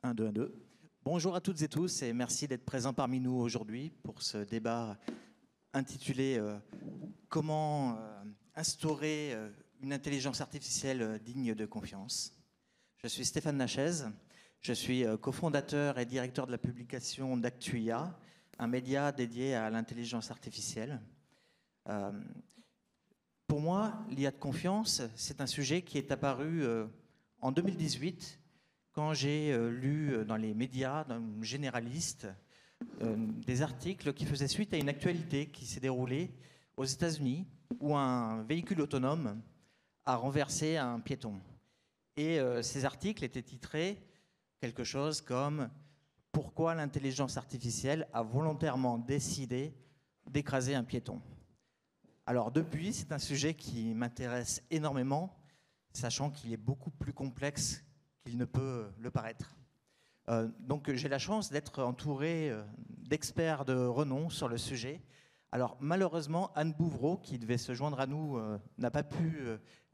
Un, deux, un, deux. Bonjour à toutes et tous et merci d'être présents parmi nous aujourd'hui pour ce débat intitulé Comment instaurer une intelligence artificielle digne de confiance. Je suis Stéphane Nachez, je suis cofondateur et directeur de la publication d'Actuia, un média dédié à l'intelligence artificielle. Pour moi, l'IA de confiance, c'est un sujet qui est apparu en 2018 quand j'ai lu dans les médias généralistes des articles qui faisaient suite à une actualité qui s'est déroulée aux États-Unis où un véhicule autonome a renversé un piéton. Et ces articles étaient titrés quelque chose comme « Pourquoi l'intelligence artificielle a volontairement décidé d'écraser un piéton ?» Alors depuis, c'est un sujet qui m'intéresse énormément, sachant qu'il est beaucoup plus complexe qu'il ne peut le paraître. Donc j'ai la chance d'être entouré d'experts de renom sur le sujet. Alors malheureusement, Anne Bouvreau, qui devait se joindre à nous, n'a pas pu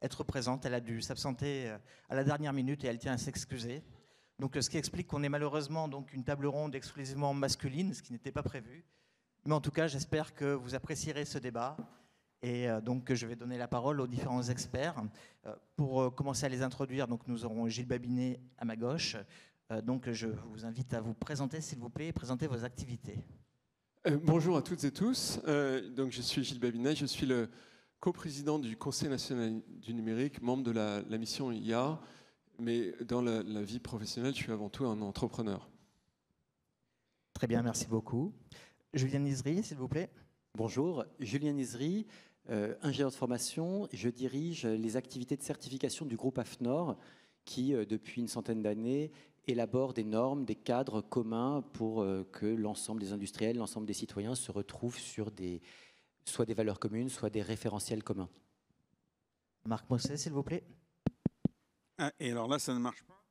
être présente. Elle a dû s'absenter à la dernière minute et elle tient à s'excuser. Donc ce qui explique qu'on est malheureusement donc, une table ronde exclusivement masculine, ce qui n'était pas prévu. Mais en tout cas, j'espère que vous apprécierez ce débat. Et donc, je vais donner la parole aux différents experts. Pour commencer à les introduire, donc, nous aurons Gilles Babinet à ma gauche. Donc, je vous invite à vous présenter, s'il vous plaît, et présenter vos activités. Bonjour à toutes et tous. Donc, je suis Gilles Babinet, je suis le coprésident du Conseil national du numérique, membre de la mission IA. Mais dans la vie professionnelle, je suis avant tout un entrepreneur. Très bien, merci beaucoup. Julien Nizri, s'il vous plaît. Bonjour, Julien Nizri, ingénieur de formation. Je dirige les activités de certification du groupe AFNOR qui, depuis une centaine d'années, élabore des normes, des cadres communs pour que l'ensemble des industriels, l'ensemble des citoyens se retrouvent sur soit des valeurs communes, soit des référentiels communs. Marc Mosset, s'il vous plaît. Ah, et alors là, ça ne marche pas.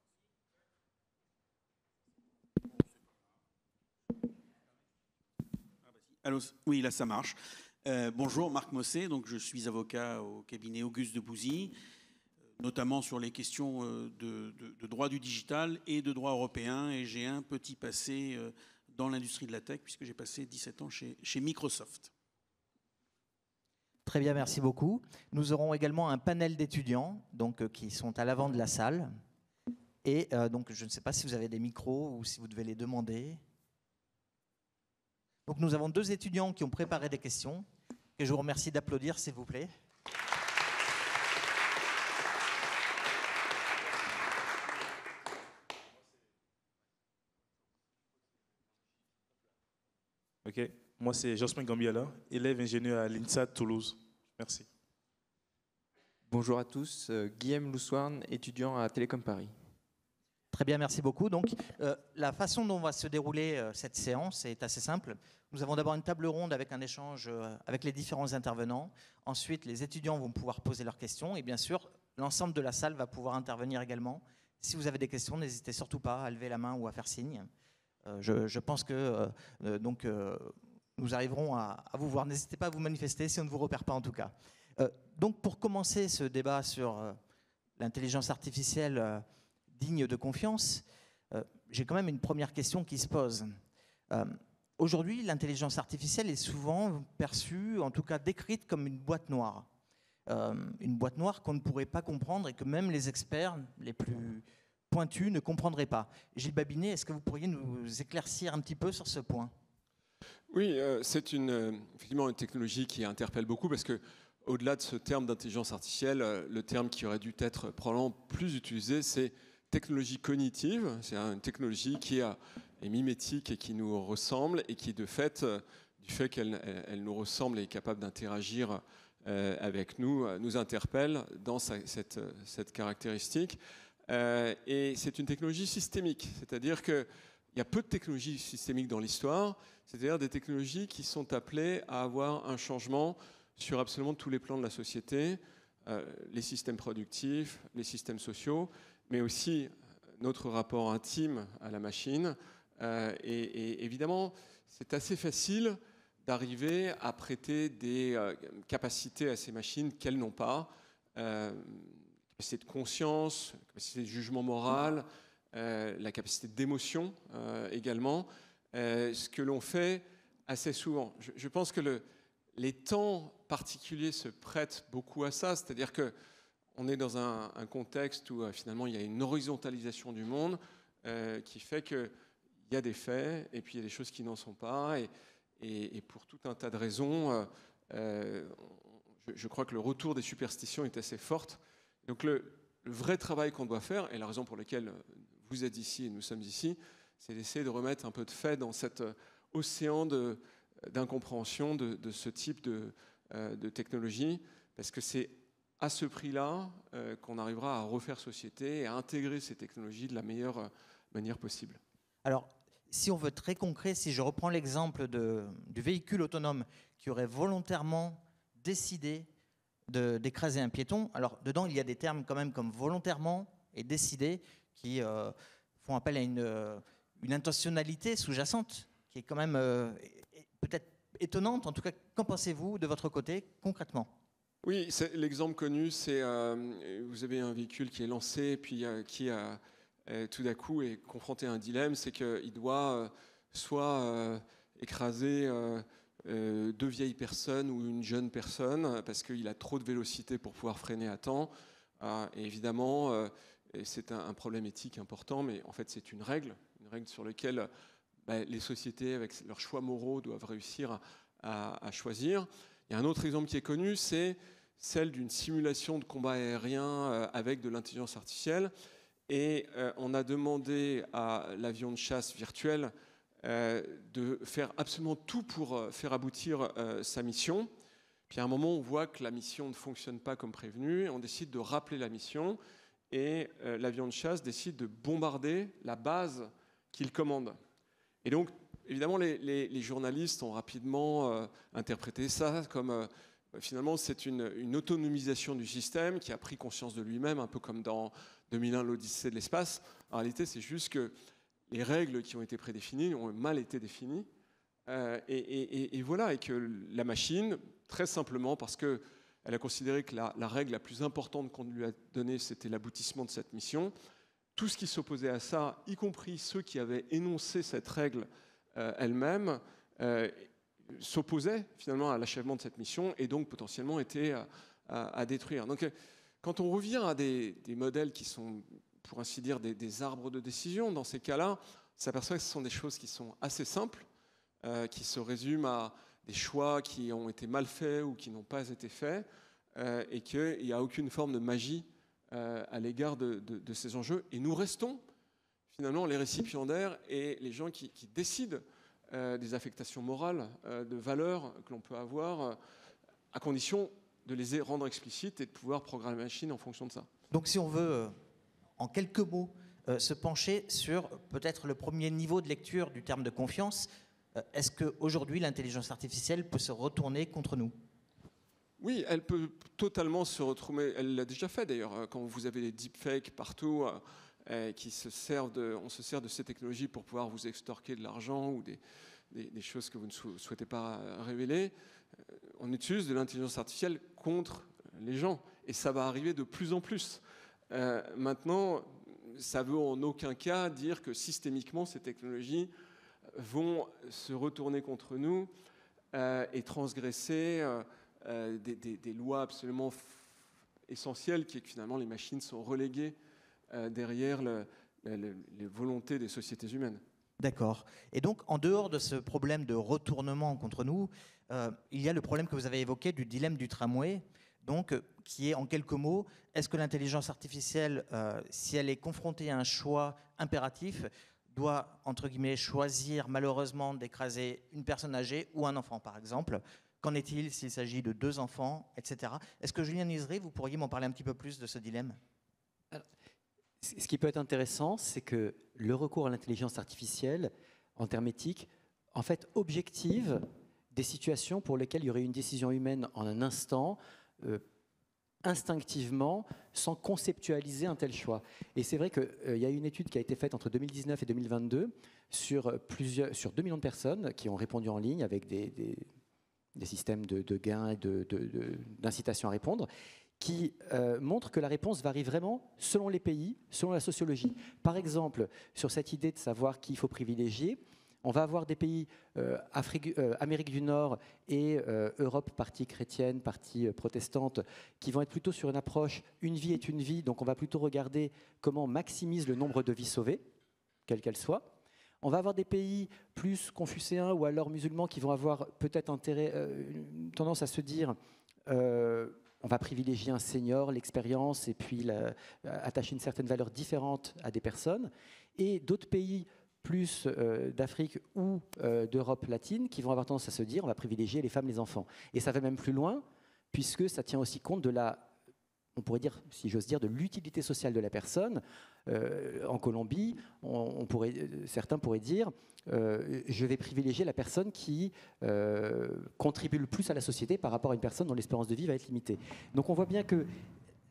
Allô, oui, là, ça marche. Bonjour, Marc Mosset. Donc, je suis avocat au cabinet Auguste de Bouzy, notamment sur les questions de droit du digital et de droit européen. Et j'ai un petit passé dans l'industrie de la tech, puisque j'ai passé 17 ans chez Microsoft. Très bien, merci beaucoup. Nous aurons également un panel d'étudiants qui sont à l'avant de la salle. Et donc, je ne sais pas si vous avez des micros ou si vous devez les demander. Donc, nous avons deux étudiants qui ont préparé des questions, que je vous remercie d'applaudir, s'il vous plaît. Ok, moi c'est Jospin Gambiala, élève ingénieur à l'INSA de Toulouse. Merci. Bonjour à tous, Guillaume Loussoirne, étudiant à Télécom Paris. Très bien, merci beaucoup. Donc, la façon dont va se dérouler cette séance est assez simple. Nous avons d'abord une table ronde avec un échange avec les différents intervenants. Ensuite, les étudiants vont pouvoir poser leurs questions. Et bien sûr, l'ensemble de la salle va pouvoir intervenir également. Si vous avez des questions, n'hésitez surtout pas à lever la main ou à faire signe. Je pense que nous arriverons à vous voir. N'hésitez pas à vous manifester si on ne vous repère pas en tout cas. Donc, pour commencer ce débat sur l'intelligence artificielle digne de confiance, j'ai quand même une première question qui se pose. Aujourd'hui, l'intelligence artificielle est souvent perçue, en tout cas décrite comme une boîte noire. Une boîte noire qu'on ne pourrait pas comprendre et que même les experts les plus pointus ne comprendraient pas. Gilles Babinet, est-ce que vous pourriez nous éclaircir un petit peu sur ce point ? Oui, c'est effectivement une technologie qui interpelle beaucoup parce que au-delà de ce terme d'intelligence artificielle, le terme qui aurait dû être probablement plus utilisé, c'est technologie cognitive. C'est une technologie qui est mimétique et qui nous ressemble et qui, de fait, du fait qu'elle nous ressemble et est capable d'interagir avec nous, nous interpelle dans cette caractéristique. Et c'est une technologie systémique, c'est-à-dire qu'il y a peu de technologies systémiques dans l'histoire, c'est-à-dire des technologies qui sont appelées à avoir un changement sur absolument tous les plans de la société, les systèmes productifs, les systèmes sociaux, mais aussi notre rapport intime à la machine. Et évidemment, c'est assez facile d'arriver à prêter des capacités à ces machines qu'elles n'ont pas, capacité de conscience, capacité de jugement moral, la capacité d'émotion également, ce que l'on fait assez souvent. Je pense que les temps particuliers se prêtent beaucoup à ça, c'est-à-dire qu'on est dans un contexte où finalement il y a une horizontalisation du monde qui fait qu'il y a des faits et puis il y a des choses qui n'en sont pas, et pour tout un tas de raisons, je crois que le retour des superstitions est assez fort. Donc le vrai travail qu'on doit faire, et la raison pour laquelle vous êtes ici et nous sommes ici, c'est d'essayer de remettre un peu de fait dans cet océan d'incompréhension de ce type de technologie, parce que c'est à ce prix-là qu'on arrivera à refaire société et à intégrer ces technologies de la meilleure manière possible. Alors, si on veut être très concret, si je reprends l'exemple du véhicule autonome qui aurait volontairement décidé d'écraser un piéton, alors dedans il y a des termes quand même comme volontairement et décidé qui font appel à une intentionnalité sous-jacente qui est quand même peut-être étonnante. En tout cas, qu'en pensez-vous de votre côté concrètement? Oui, l'exemple connu, c'est vous avez un véhicule qui est lancé et puis qui tout d'un coup est confronté à un dilemme, c'est qu'il doit soit écraser deux vieilles personnes ou une jeune personne parce qu'il a trop de vélocité pour pouvoir freiner à temps. Et évidemment, c'est un problème éthique important, mais en fait c'est une règle sur laquelle les sociétés, avec leurs choix moraux, doivent réussir à choisir. Il y a un autre exemple qui est connu, c'est celle d'une simulation de combat aérien avec de l'intelligence artificielle. Et on a demandé à l'avion de chasse virtuel de faire absolument tout pour faire aboutir sa mission. Puis à un moment, on voit que la mission ne fonctionne pas comme prévenu. On décide de rappeler la mission. Et l'avion de chasse décide de bombarder la base qu'il commande. Et donc, évidemment, les journalistes ont rapidement interprété ça comme finalement c'est une autonomisation du système qui a pris conscience de lui-même, un peu comme dans 2001, l'Odyssée de l'espace. En réalité, c'est juste que les règles qui ont été prédéfinies ont mal été définies. Et voilà, et que la machine, très simplement, parce qu'elle a considéré que la règle la plus importante qu'on lui a donnée, c'était l'aboutissement de cette mission. Tout ce qui s'opposait à ça, y compris ceux qui avaient énoncé cette règle elle-même, s'opposaient finalement à l'achèvement de cette mission et donc potentiellement étaient à détruire. Donc quand on revient à des modèles qui sont, pour ainsi dire, des arbres de décision, dans ces cas-là, on s'aperçoit que ce sont des choses qui sont assez simples, qui se résument à des choix qui ont été mal faits ou qui n'ont pas été faits, et qu'il n'y a aucune forme de magie à l'égard de ces enjeux. Et nous restons finalement les récipiendaires et les gens qui décident des affectations morales, de valeurs que l'on peut avoir, à condition de les rendre explicites et de pouvoir programmer la machine en fonction de ça. Donc si on veut, en quelques mots, se pencher sur peut-être le premier niveau de lecture du terme de confiance, est-ce qu'aujourd'hui l'intelligence artificielle peut se retourner contre nous ? Oui, elle peut totalement se retrouver. Elle l'a déjà fait d'ailleurs. Quand vous avez des deepfakes partout, on se sert de ces technologies pour pouvoir vous extorquer de l'argent ou des choses que vous ne souhaitez pas révéler. On utilise de l'intelligence artificielle contre les gens. Et ça va arriver de plus en plus. Maintenant, ça ne veut en aucun cas dire que systémiquement, ces technologies vont se retourner contre nous et transgresser des lois absolument essentielles, qui est que finalement les machines sont reléguées derrière les volontés des sociétés humaines. D'accord. Et donc, en dehors de ce problème de retournement contre nous, il y a le problème que vous avez évoqué du dilemme du tramway, donc, qui est en quelques mots, est-ce que l'intelligence artificielle, si elle est confrontée à un choix impératif, doit, entre guillemets, choisir malheureusement d'écraser une personne âgée ou un enfant, par exemple? Qu'en est-il s'il s'agit de 2 enfants, etc. Est-ce que Julien Nizri, vous pourriez m'en parler un petit peu plus de ce dilemme? Alors, ce qui peut être intéressant, c'est que le recours à l'intelligence artificielle, en termes éthiques, en fait, objective des situations pour lesquelles il y aurait une décision humaine en un instant, instinctivement, sans conceptualiser un tel choix. Et c'est vrai qu'il y a une étude qui a été faite entre 2019 et 2022 sur 2 millions de personnes qui ont répondu en ligne avec des systèmes de gains et d'incitation à répondre, qui montrent que la réponse varie vraiment selon les pays, selon la sociologie. Par exemple, sur cette idée de savoir qui il faut privilégier, on va avoir des pays, Amérique du Nord et Europe, partie chrétienne, partie protestante, qui vont être plutôt sur une approche « une vie est une vie », donc on va plutôt regarder comment on maximise le nombre de vies sauvées, quelles qu'elles soient. On va avoir des pays plus confucéens ou alors musulmans qui vont avoir peut-être une tendance à se dire on va privilégier un senior, l'expérience et puis attacher une certaine valeur différente à des personnes. Et d'autres pays plus d'Afrique ou d'Europe latine qui vont avoir tendance à se dire on va privilégier les femmes, les enfants. Et ça va même plus loin puisque ça tient aussi compte de on pourrait dire, si j'ose dire, de l'utilité sociale de la personne. En Colombie, certains pourraient dire je vais privilégier la personne qui contribue le plus à la société par rapport à une personne dont l'espérance de vie va être limitée. Donc on voit bien que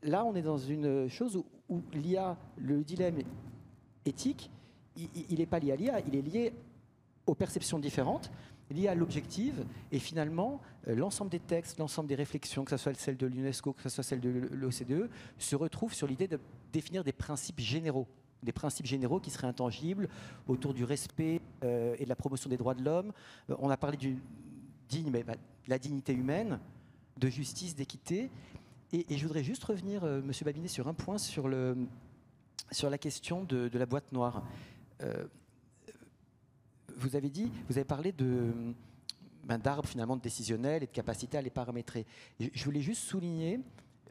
là, on est dans une chose où l'IA, le dilemme éthique, il n'est pas lié à l'IA, il est lié aux perceptions différentes, lié à l'objectif, et finalement, l'ensemble des textes, l'ensemble des réflexions, que ce soit celle de l'UNESCO, que ce soit celle de l'OCDE, se retrouvent sur l'idée de définir des principes généraux qui seraient intangibles, autour du respect et de la promotion des droits de l'homme. On a parlé de la dignité humaine, de justice, d'équité, et je voudrais juste revenir, Monsieur Babinet, sur un point, sur la question de la boîte noire. Vous avez parlé d'arbres finalement décisionnels et de capacité à les paramétrer. Je voulais juste souligner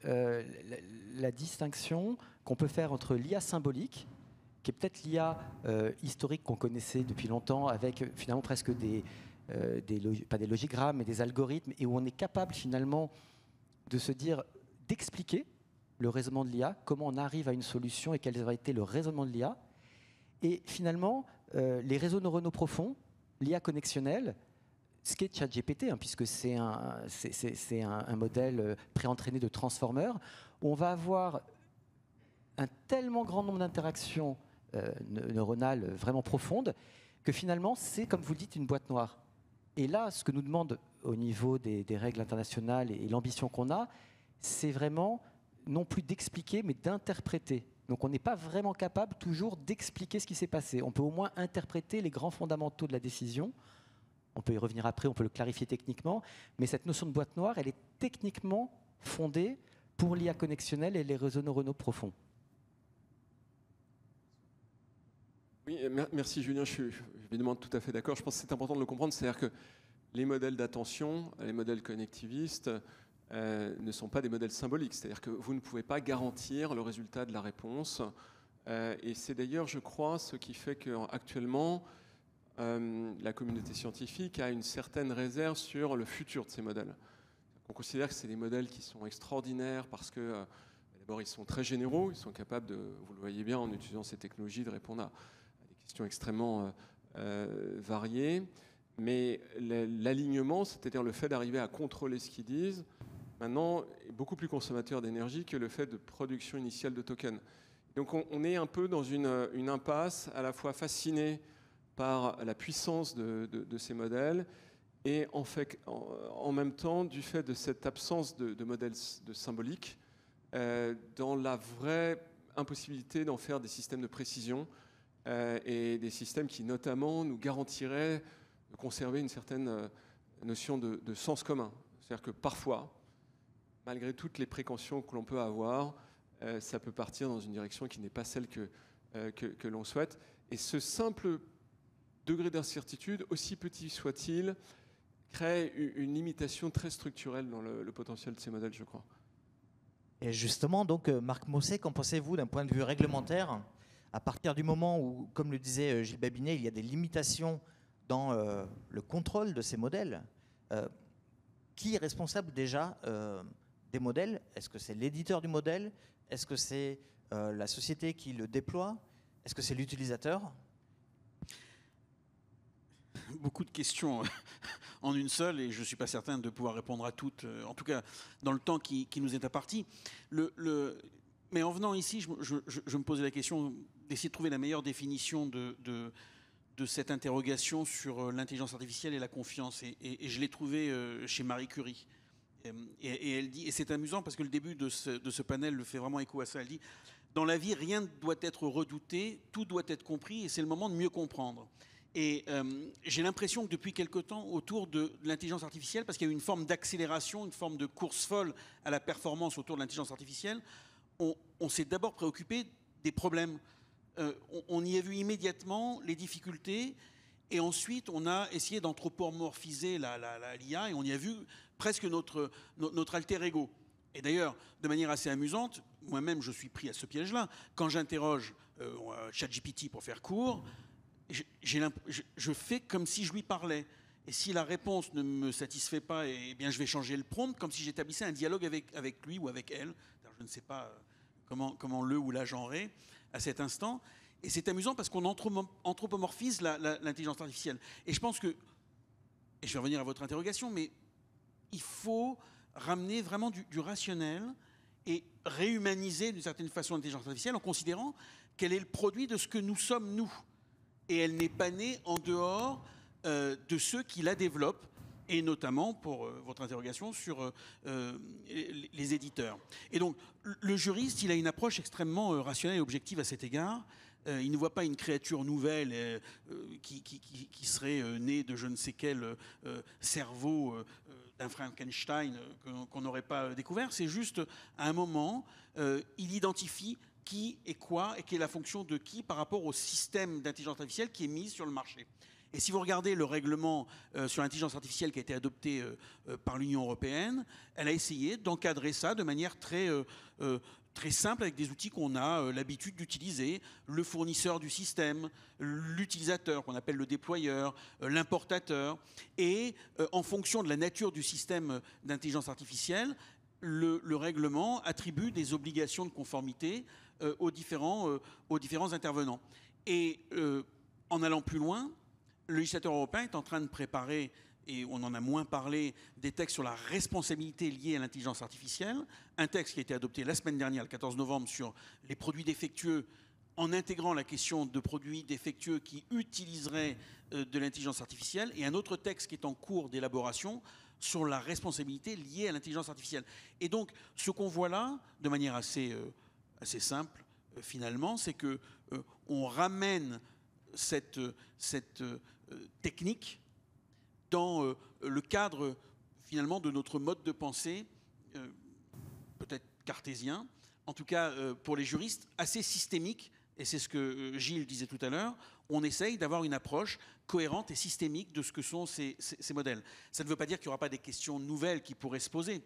la distinction qu'on peut faire entre l'IA symbolique, qui est peut-être l'IA historique qu'on connaissait depuis longtemps, avec finalement presque pas des logigrammes, mais des algorithmes, et où on est capable finalement de se dire, d'expliquer le raisonnement de l'IA, comment on arrive à une solution et quel aurait été le raisonnement de l'IA. Et finalement, les réseaux neuronaux profonds, l'IA connexionnelle, ce qu'est ChatGPT, puisque c'est un modèle préentraîné de transformer, où on va avoir un tellement grand nombre d'interactions neuronales vraiment profondes que finalement, c'est, comme vous le dites, une boîte noire. Et là, ce que nous demande au niveau des règles internationales et l'ambition qu'on a, c'est vraiment non plus d'expliquer, mais d'interpréter. Donc on n'est pas vraiment capable toujours d'expliquer ce qui s'est passé. On peut au moins interpréter les grands fondamentaux de la décision. On peut y revenir après, on peut le clarifier techniquement. Mais cette notion de boîte noire, elle est techniquement fondée pour l'IA connexionnelle et les réseaux neuronaux profonds. Oui, merci Julien, je suis évidemment tout à fait d'accord. Je pense que c'est important de le comprendre, c'est-à-dire que les modèles d'attention, les modèles connectivistes, ne sont pas des modèles symboliques, c'est-à-dire que vous ne pouvez pas garantir le résultat de la réponse. Et c'est d'ailleurs, je crois, ce qui fait qu'actuellement, la communauté scientifique a une certaine réserve sur le futur de ces modèles. On considère que c'est des modèles qui sont extraordinaires parce que, d'abord, ils sont très généraux, ils sont capables de, vous le voyez bien, en utilisant ces technologies, de répondre à des questions extrêmement variées. Mais l'alignement, c'est-à-dire le fait d'arriver à contrôler ce qu'ils disent, maintenant, est beaucoup plus consommateur d'énergie que le fait de production initiale de tokens. Donc on est un peu dans une impasse, à la fois fasciné par la puissance de ces modèles et en même temps, du fait de cette absence de modèles de symbolique, dans la vraie impossibilité d'en faire des systèmes de précision et des systèmes qui notamment nous garantiraient de conserver une certaine notion de sens commun. C'est-à-dire que parfois, malgré toutes les précautions que l'on peut avoir, ça peut partir dans une direction qui n'est pas celle que l'on souhaite. Et ce simple degré d'incertitude, aussi petit soit-il, crée une limitation très structurelle dans le potentiel de ces modèles, je crois. Et justement, donc, Marc Mosset, qu'en pensez-vous d'un point de vue réglementaire, à partir du moment où, comme le disait Gilles Babinet, il y a des limitations dans le contrôle de ces modèles, qui est responsable déjà des modèles? Est-ce que c'est l'éditeur du modèle? Est-ce que c'est la société qui le déploie? Est-ce que c'est l'utilisateur? Beaucoup de questions en une seule, et je ne suis pas certain de pouvoir répondre à toutes, en tout cas dans le temps qui nous est imparti. Mais en venant ici, je me posais la question d'essayer de trouver la meilleure définition de cette interrogation sur l'intelligence artificielle et la confiance. Et je l'ai trouvée chez Marie Curie. Et elle dit, et c'est amusant parce que le début de ce panel le fait vraiment écho à ça, elle dit « Dans la vie, rien ne doit être redouté, tout doit être compris, et c'est le moment de mieux comprendre ». Et j'ai l'impression que depuis quelque temps, autour de l'intelligence artificielle, parce qu'il y a eu une forme d'accélération, une forme de course folle à la performance autour de l'intelligence artificielle, on s'est d'abord préoccupé des problèmes. On y a vu immédiatement les difficultés, et ensuite on a essayé d'anthropomorphiser l'IA, et on y a vu presque notre alter ego. Et d'ailleurs, de manière assez amusante, moi-même je suis pris à ce piège-là. Quand j'interroge ChatGPT pour faire court, je fais comme si je lui parlais. Et si la réponse ne me satisfait pas, eh bien, je vais changer le prompt, comme si j'établissais un dialogue avec lui ou avec elle. Alors, je ne sais pas comment le ou la genrer à cet instant. Et c'est amusant parce qu'on anthropomorphise l'intelligence artificielle. Et je pense que, et je vais revenir à votre interrogation, mais il faut ramener vraiment du rationnel et réhumaniser d'une certaine façon l'intelligence artificielle en considérant qu'elle est le produit de ce que nous sommes, nous. Et elle n'est pas née en dehors de ceux qui la développent, et notamment, pour votre interrogation, sur les éditeurs. Et donc, le juriste, il a une approche extrêmement rationnelle et objective à cet égard. Il ne voit pas une créature nouvelle qui serait née de je ne sais quel cerveau d'un Frankenstein qu'on n'aurait pas découvert. C'est juste, à un moment, il identifie qui est quoi et quelle est la fonction de qui par rapport au système d'intelligence artificielle qui est mis sur le marché. Et si vous regardez le règlement sur l'intelligence artificielle qui a été adopté par l'Union européenne, elle a essayé d'encadrer ça de manière très simple avec des outils qu'on a l'habitude d'utiliser, le fournisseur du système, l'utilisateur qu'on appelle le déployeur, l'importateur. Et en fonction de la nature du système d'intelligence artificielle, le règlement attribue des obligations de conformité aux différents intervenants. Et en allant plus loin, le législateur européen est en train de préparer, et on en a moins parlé, des textes sur la responsabilité liée à l'intelligence artificielle. Un texte qui a été adopté la semaine dernière, le 14 novembre, sur les produits défectueux, en intégrant la question de produits défectueux qui utiliseraient de l'intelligence artificielle, et un autre texte qui est en cours d'élaboration sur la responsabilité liée à l'intelligence artificielle. Et donc, ce qu'on voit là, de manière assez simple, finalement, c'est qu'on ramène cette technique dans le cadre, finalement, de notre mode de pensée, peut-être cartésien, en tout cas pour les juristes, assez systémique, et c'est ce que Gilles disait tout à l'heure, on essaye d'avoir une approche cohérente et systémique de ce que sont ces modèles. Ça ne veut pas dire qu'il n'y aura pas des questions nouvelles qui pourraient se poser,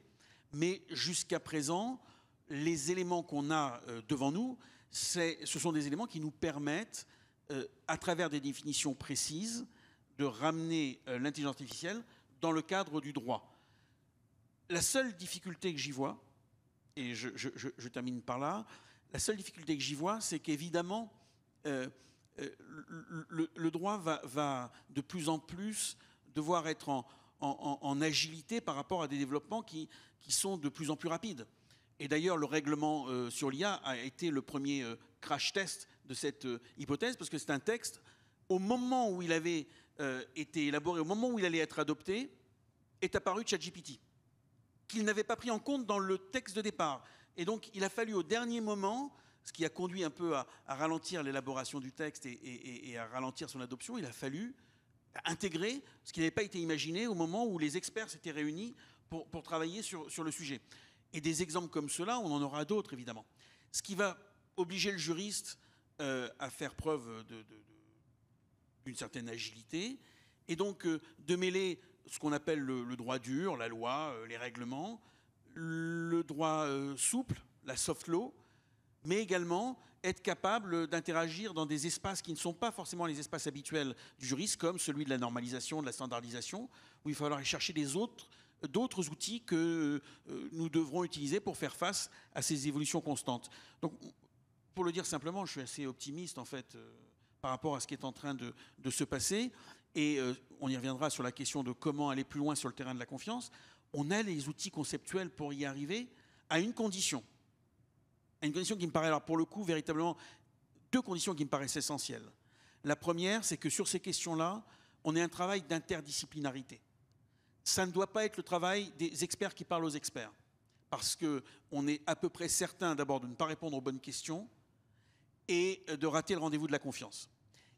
mais jusqu'à présent, les éléments qu'on a devant nous, ce sont des éléments qui nous permettent, à travers des définitions précises, de ramener l'intelligence artificielle dans le cadre du droit. La seule difficulté que j'y vois, et je termine par là, la seule difficulté que j'y vois, c'est qu'évidemment, le droit va de plus en plus devoir être en agilité par rapport à des développements qui sont de plus en plus rapides. Et d'ailleurs, le règlement sur l'IA a été le premier crash test de cette hypothèse, parce que c'est un texte, au moment où il avait été élaboré, au moment où il allait être adopté, est apparu ChatGPT, qu'il n'avait pas pris en compte dans le texte de départ. Et donc, il a fallu au dernier moment, ce qui a conduit un peu à ralentir l'élaboration du texte et à ralentir son adoption, il a fallu intégrer ce qui n'avait pas été imaginé au moment où les experts s'étaient réunis pour travailler sur le sujet. Et des exemples comme cela, on en aura d'autres, évidemment. Ce qui va obliger le juriste à faire preuve d'une certaine agilité, et donc de mêler ce qu'on appelle le droit dur, la loi, les règlements, le droit souple, la soft law, mais également être capable d'interagir dans des espaces qui ne sont pas forcément les espaces habituels du juriste, comme celui de la normalisation, de la standardisation, où il va falloir aller chercher d'autres outils que nous devrons utiliser pour faire face à ces évolutions constantes. Donc, pour le dire simplement, je suis assez optimiste en fait par rapport à ce qui est en train de se passer, et on y reviendra sur la question de comment aller plus loin sur le terrain de la confiance. On a les outils conceptuels pour y arriver à une condition. Une condition qui me paraît, alors pour le coup, véritablement, deux conditions qui me paraissent essentielles. La première, c'est que sur ces questions-là, on ait un travail d'interdisciplinarité. Ça ne doit pas être le travail des experts qui parlent aux experts, parce qu'on est à peu près certain d'abord de ne pas répondre aux bonnes questions et de rater le rendez-vous de la confiance.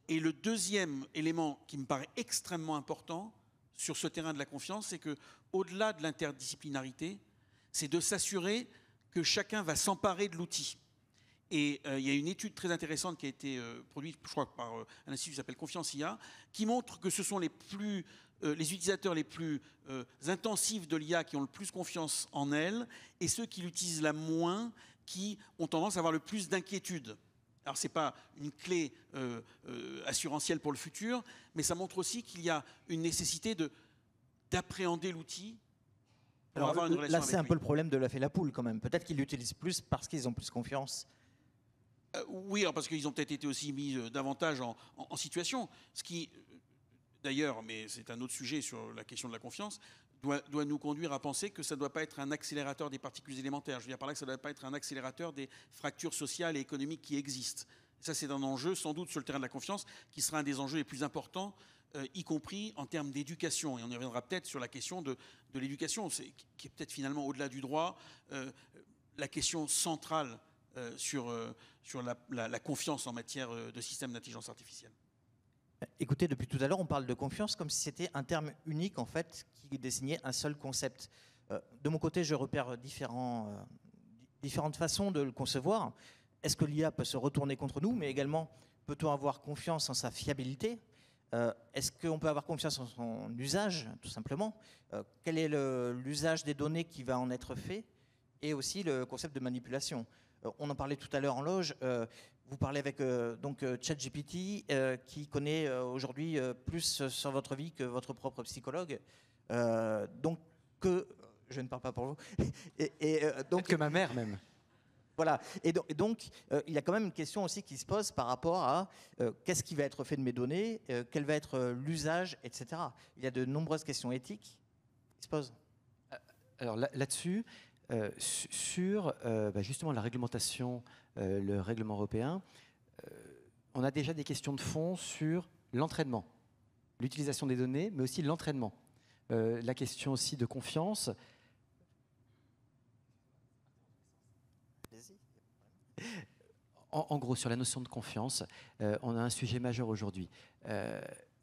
Et le deuxième élément qui me paraît extrêmement important sur ce terrain de la confiance, c'est qu'au-delà de l'interdisciplinarité, c'est de s'assurer que chacun va s'emparer de l'outil. Et il y a une étude très intéressante qui a été produite, je crois, par un institut qui s'appelle Confiance IA, qui montre que ce sont les utilisateurs les plus intensifs de l'IA qui ont le plus confiance en elle, et ceux qui l'utilisent la moins, qui ont tendance à avoir le plus d'inquiétude. Alors, ce n'est pas une clé assurantielle pour le futur, mais ça montre aussi qu'il y a une nécessité d'appréhender l'outil. Alors là, c'est un peu le problème de l'œuf et la poule quand même. Peut-être qu'ils l'utilisent plus parce qu'ils ont plus confiance. Oui, alors parce qu'ils ont peut-être été aussi mis davantage en situation. Ce qui, d'ailleurs, mais c'est un autre sujet sur la question de la confiance, doit nous conduire à penser que ça ne doit pas être un accélérateur des particules élémentaires. Je veux dire par là que ça ne doit pas être un accélérateur des fractures sociales et économiques qui existent. Ça, c'est un enjeu, sans doute, sur le terrain de la confiance, qui sera un des enjeux les plus importants, y compris en termes d'éducation. Et on y reviendra peut-être sur la question de l'éducation, qui est peut-être finalement au-delà du droit, la question centrale sur la confiance en matière de système d'intelligence artificielle. Écoutez, depuis tout à l'heure, on parle de confiance comme si c'était un terme unique, en fait, qui désignait un seul concept. De mon côté, je repère différentes façons de le concevoir. Est-ce que l'IA peut se retourner contre nous, mais également, peut-on avoir confiance en sa fiabilité ? Est-ce qu'on peut avoir confiance en son usage, tout simplement ? Quel est l'usage des données qui va en être fait ? Et aussi le concept de manipulation. On en parlait tout à l'heure en loge. Vous parlez avec ChatGPT qui connaît aujourd'hui plus sur votre vie que votre propre psychologue. Donc je ne parle pas pour vous. Donc que ma mère même. Voilà. Et donc il y a quand même une question aussi qui se pose par rapport à qu'est-ce qui va être fait de mes données, quel va être l'usage, etc. Il y a de nombreuses questions éthiques qui se posent. Alors là-dessus, sur justement la réglementation, le règlement européen, on a déjà des questions de fond sur l'entraînement, l'utilisation des données, mais aussi l'entraînement. La question aussi de confiance. En gros, sur la notion de confiance, on a un sujet majeur aujourd'hui.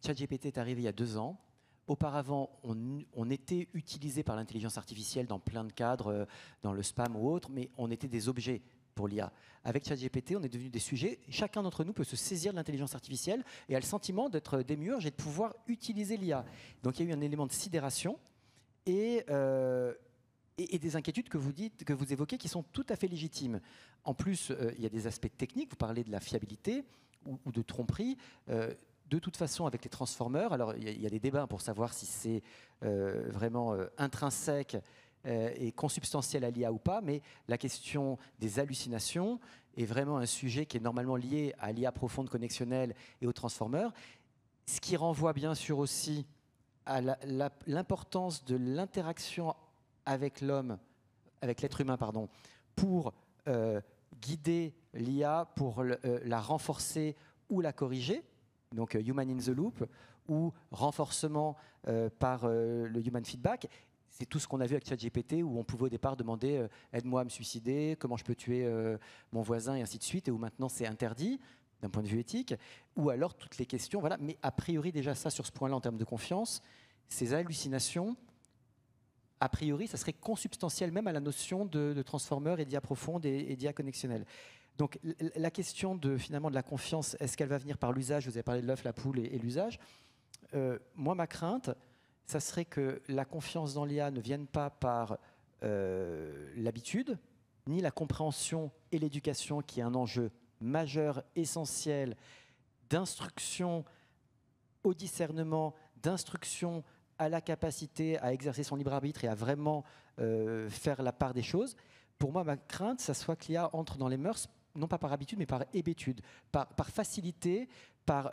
ChatGPT est arrivé il y a 2 ans. Auparavant, on était utilisé par l'intelligence artificielle dans plein de cadres, dans le spam ou autre, mais on était des objets pour l'IA. Avec ChatGPT, on est devenu des sujets. Chacun d'entre nous peut se saisir de l'intelligence artificielle et a le sentiment d'être démiurge et de pouvoir utiliser l'IA. Donc il y a eu un élément de sidération et des inquiétudes que vous évoquez qui sont tout à fait légitimes. En plus, il y a des aspects techniques. Vous parlez de la fiabilité ou de tromperie. De toute façon, avec les transformers, alors il y a des débats pour savoir si c'est vraiment intrinsèque et consubstantiel à l'IA ou pas, mais la question des hallucinations est vraiment un sujet qui est normalement lié à l'IA profonde connexionnelle et aux transformers, ce qui renvoie bien sûr aussi à l'importance de l'interaction avec l'homme, avec l'être humain, pardon, pour guider l'IA, pour la renforcer ou la corriger. Donc Human in the Loop, ou renforcement par le Human Feedback. C'est tout ce qu'on a vu avec ChatGPT, où on pouvait au départ demander aide-moi à me suicider, comment je peux tuer mon voisin, et ainsi de suite, et où maintenant c'est interdit d'un point de vue éthique. Ou alors toutes les questions, voilà. Mais a priori déjà ça, sur ce point-là, en termes de confiance, ces hallucinations, a priori, ça serait consubstantiel même à la notion de transformer et d'IA profonde et d'IA connexionnelle. Donc la question finalement de la confiance, est-ce qu'elle va venir par l'usage? Vous avez parlé de l'œuf, la poule et l'usage. Moi, ma crainte, ça serait que la confiance dans l'IA ne vienne pas par l'habitude, ni la compréhension et l'éducation, qui est un enjeu majeur, essentiel, d'instruction au discernement, d'instruction à la capacité à exercer son libre arbitre et à vraiment faire la part des choses. Pour moi, ma crainte, ça soit que l'IA entre dans les mœurs, non pas par habitude, mais par hébétude, par facilité, par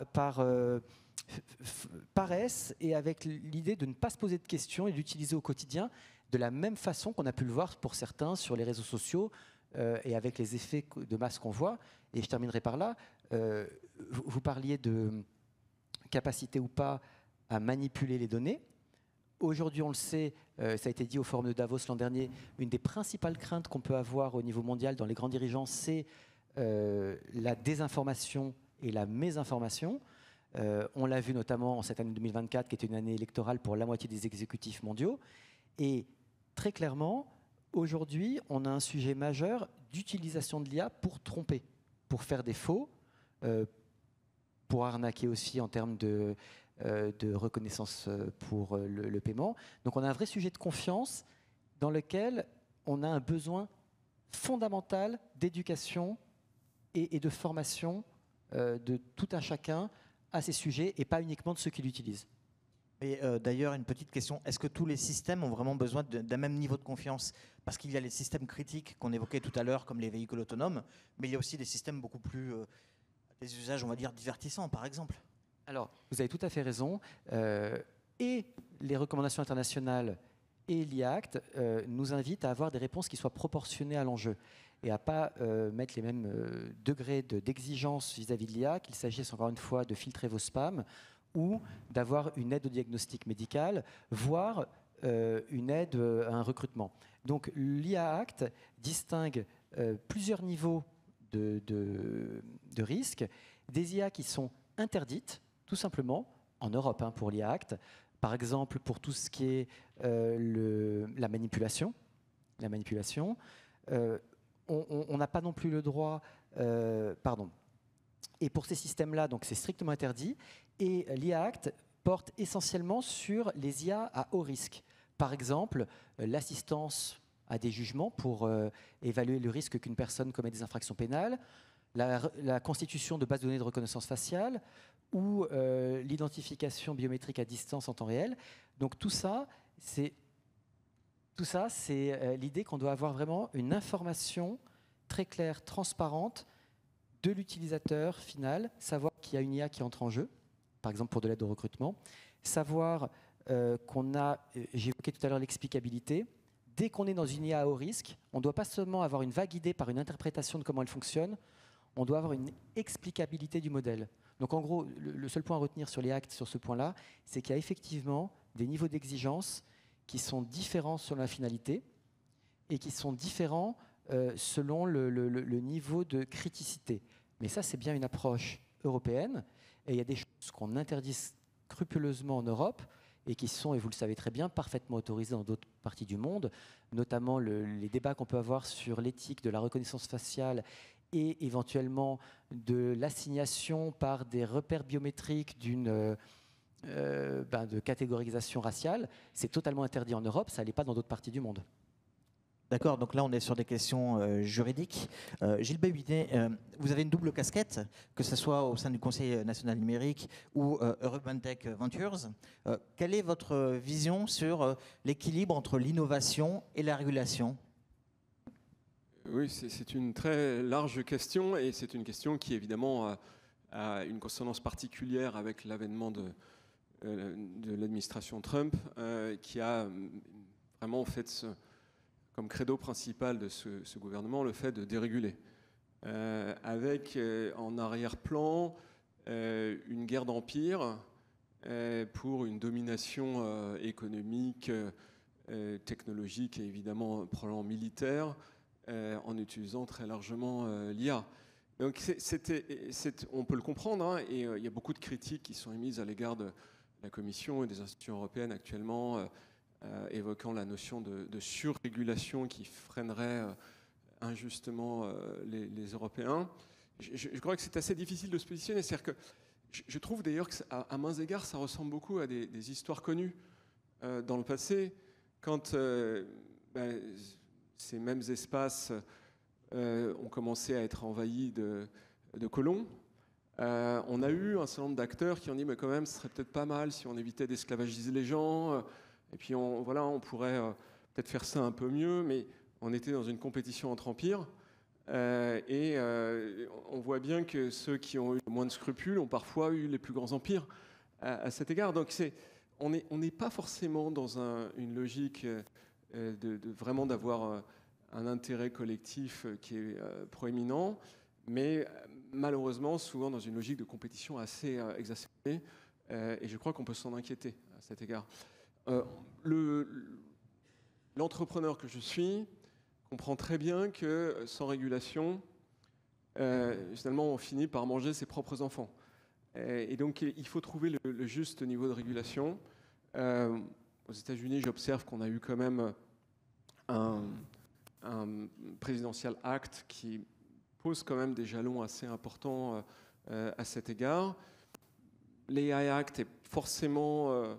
paresse, et avec l'idée de ne pas se poser de questions et d'utiliser au quotidien de la même façon qu'on a pu le voir pour certains sur les réseaux sociaux et avec les effets de masse qu'on voit. Et je terminerai par là. Vous parliez de capacité ou pas à manipuler les données. Aujourd'hui, on le sait, ça a été dit au Forum de Davos l'an dernier, une des principales craintes qu'on peut avoir au niveau mondial dans les grands dirigeants, c'est la désinformation et la mésinformation. On l'a vu notamment en cette année 2024, qui était une année électorale pour la moitié des exécutifs mondiaux. Et très clairement, aujourd'hui, on a un sujet majeur d'utilisation de l'IA pour tromper, pour faire des faux, pour arnaquer aussi en termes de reconnaissance pour le paiement. Donc on a un vrai sujet de confiance dans lequel on a un besoin fondamental d'éducation et de formation de tout un chacun à ces sujets et pas uniquement de ceux qui l'utilisent. Et d'ailleurs, une petite question, est-ce que tous les systèmes ont vraiment besoin d'un même niveau de confiance? Parce qu'il y a les systèmes critiques qu'on évoquait tout à l'heure, comme les véhicules autonomes, mais il y a aussi des systèmes beaucoup plus, des usages, on va dire, divertissants, par exemple. Alors, vous avez tout à fait raison. Et les recommandations internationales et l'IACT nous invitent à avoir des réponses qui soient proportionnées à l'enjeu et à ne pas mettre les mêmes degrés d'exigence vis-à-vis de l'IA, qu'il s'agisse encore une fois de filtrer vos spams ou d'avoir une aide au diagnostic médical, voire une aide à un recrutement. Donc l'IA-Act distingue plusieurs niveaux de risques, des IA qui sont interdites, tout simplement, en Europe pour l'IA-Act, par exemple pour tout ce qui est la manipulation. On n'a pas non plus le droit... Et pour ces systèmes-là, donc c'est strictement interdit. Et l'IA-Act porte essentiellement sur les IA à haut risque. Par exemple, l'assistance à des jugements pour évaluer le risque qu'une personne commette des infractions pénales, la constitution de bases de données de reconnaissance faciale ou l'identification biométrique à distance en temps réel. Donc tout ça, c'est l'idée qu'on doit avoir vraiment une information très claire, transparente de l'utilisateur final, savoir qu'il y a une IA qui entre en jeu, par exemple pour de l'aide au recrutement, savoir qu'on a, j'évoquais tout à l'heure l'explicabilité, dès qu'on est dans une IA à haut risque, on ne doit pas seulement avoir une vague idée par une interprétation de comment elle fonctionne, on doit avoir une explicabilité du modèle. Donc en gros, le seul point à retenir sur les actes sur ce point-là, c'est qu'il y a effectivement des niveaux d'exigence qui sont différents selon la finalité et qui sont différents selon le niveau de criticité. Mais ça, c'est bien une approche européenne. Et il y a des choses qu'on interdit scrupuleusement en Europe et qui sont, et vous le savez très bien, parfaitement autorisées dans d'autres parties du monde, notamment les débats qu'on peut avoir sur l'éthique de la reconnaissance faciale et éventuellement de l'assignation par des repères biométriques de catégorisation raciale. C'est totalement interdit en Europe, ça ne l'est pas dans d'autres parties du monde. D'accord, donc là on est sur des questions juridiques. Gilles Babinet, vous avez une double casquette, que ce soit au sein du Conseil national numérique ou Urban Tech Ventures. Quelle est votre vision sur l'équilibre entre l'innovation et la régulation ? Oui, c'est une très large question et c'est une question qui évidemment a une consonance particulière avec l'avènement de l'administration Trump, qui a vraiment fait comme credo principal de ce gouvernement le fait de déréguler, avec en arrière-plan une guerre d'empire pour une domination économique, technologique et évidemment probablement militaire, en utilisant très largement l'IA. Donc on peut le comprendre, et il y a beaucoup de critiques qui sont émises à l'égard de la Commission et des institutions européennes actuellement, évoquant la notion de surrégulation qui freinerait injustement les Européens. Je crois que c'est assez difficile de se positionner. C'est-à-dire que je trouve d'ailleurs qu'à maints égards, ça ressemble beaucoup à des histoires connues dans le passé, quand ces mêmes espaces ont commencé à être envahis de colons. On a eu un certain nombre d'acteurs qui ont dit mais quand même ce serait peut-être pas mal si on évitait d'esclavagiser les gens, et puis on pourrait peut-être faire ça un peu mieux, mais on était dans une compétition entre empires, et on voit bien que ceux qui ont eu le moins de scrupules ont parfois eu les plus grands empires à cet égard. Donc on n'est pas forcément dans une logique de vraiment d'avoir un intérêt collectif qui est proéminent, mais malheureusement souvent dans une logique de compétition assez exacerbée, et je crois qu'on peut s'en inquiéter à cet égard. L'entrepreneur que je suis comprend très bien que sans régulation, finalement on finit par manger ses propres enfants. Et donc il faut trouver le juste niveau de régulation. Aux États-Unis, j'observe qu'on a eu quand même un Presidential Act qui pose quand même des jalons assez importants à cet égard. L'AI Act est forcément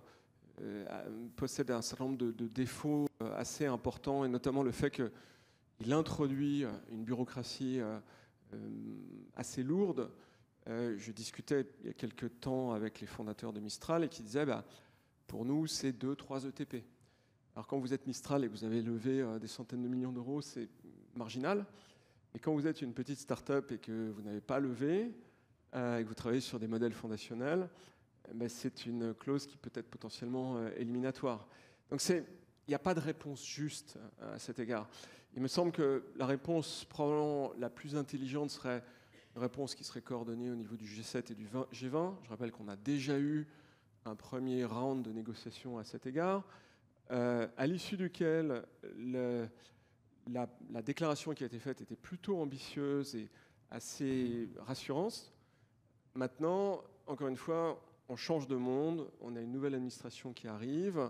possède un certain nombre de défauts assez importants, et notamment le fait qu'il introduit une bureaucratie assez lourde. Je discutais il y a quelques temps avec les fondateurs de Mistral et qui disaient pour nous c'est 2-3 ETP. Alors quand vous êtes Mistral et que vous avez levé des centaines de millions d'euros, c'est marginal. Et quand vous êtes une petite start-up et que vous n'avez pas levé, et que vous travaillez sur des modèles fondationnels, c'est une clause qui peut être potentiellement éliminatoire. Donc il n'y a pas de réponse juste à cet égard. Il me semble que la réponse probablement la plus intelligente serait une réponse qui serait coordonnée au niveau du G7 et du G20. Je rappelle qu'on a déjà eu un premier round de négociations à cet égard, à l'issue duquel la déclaration qui a été faite était plutôt ambitieuse et assez rassurante. Maintenant, encore une fois, on change de monde, on a une nouvelle administration qui arrive.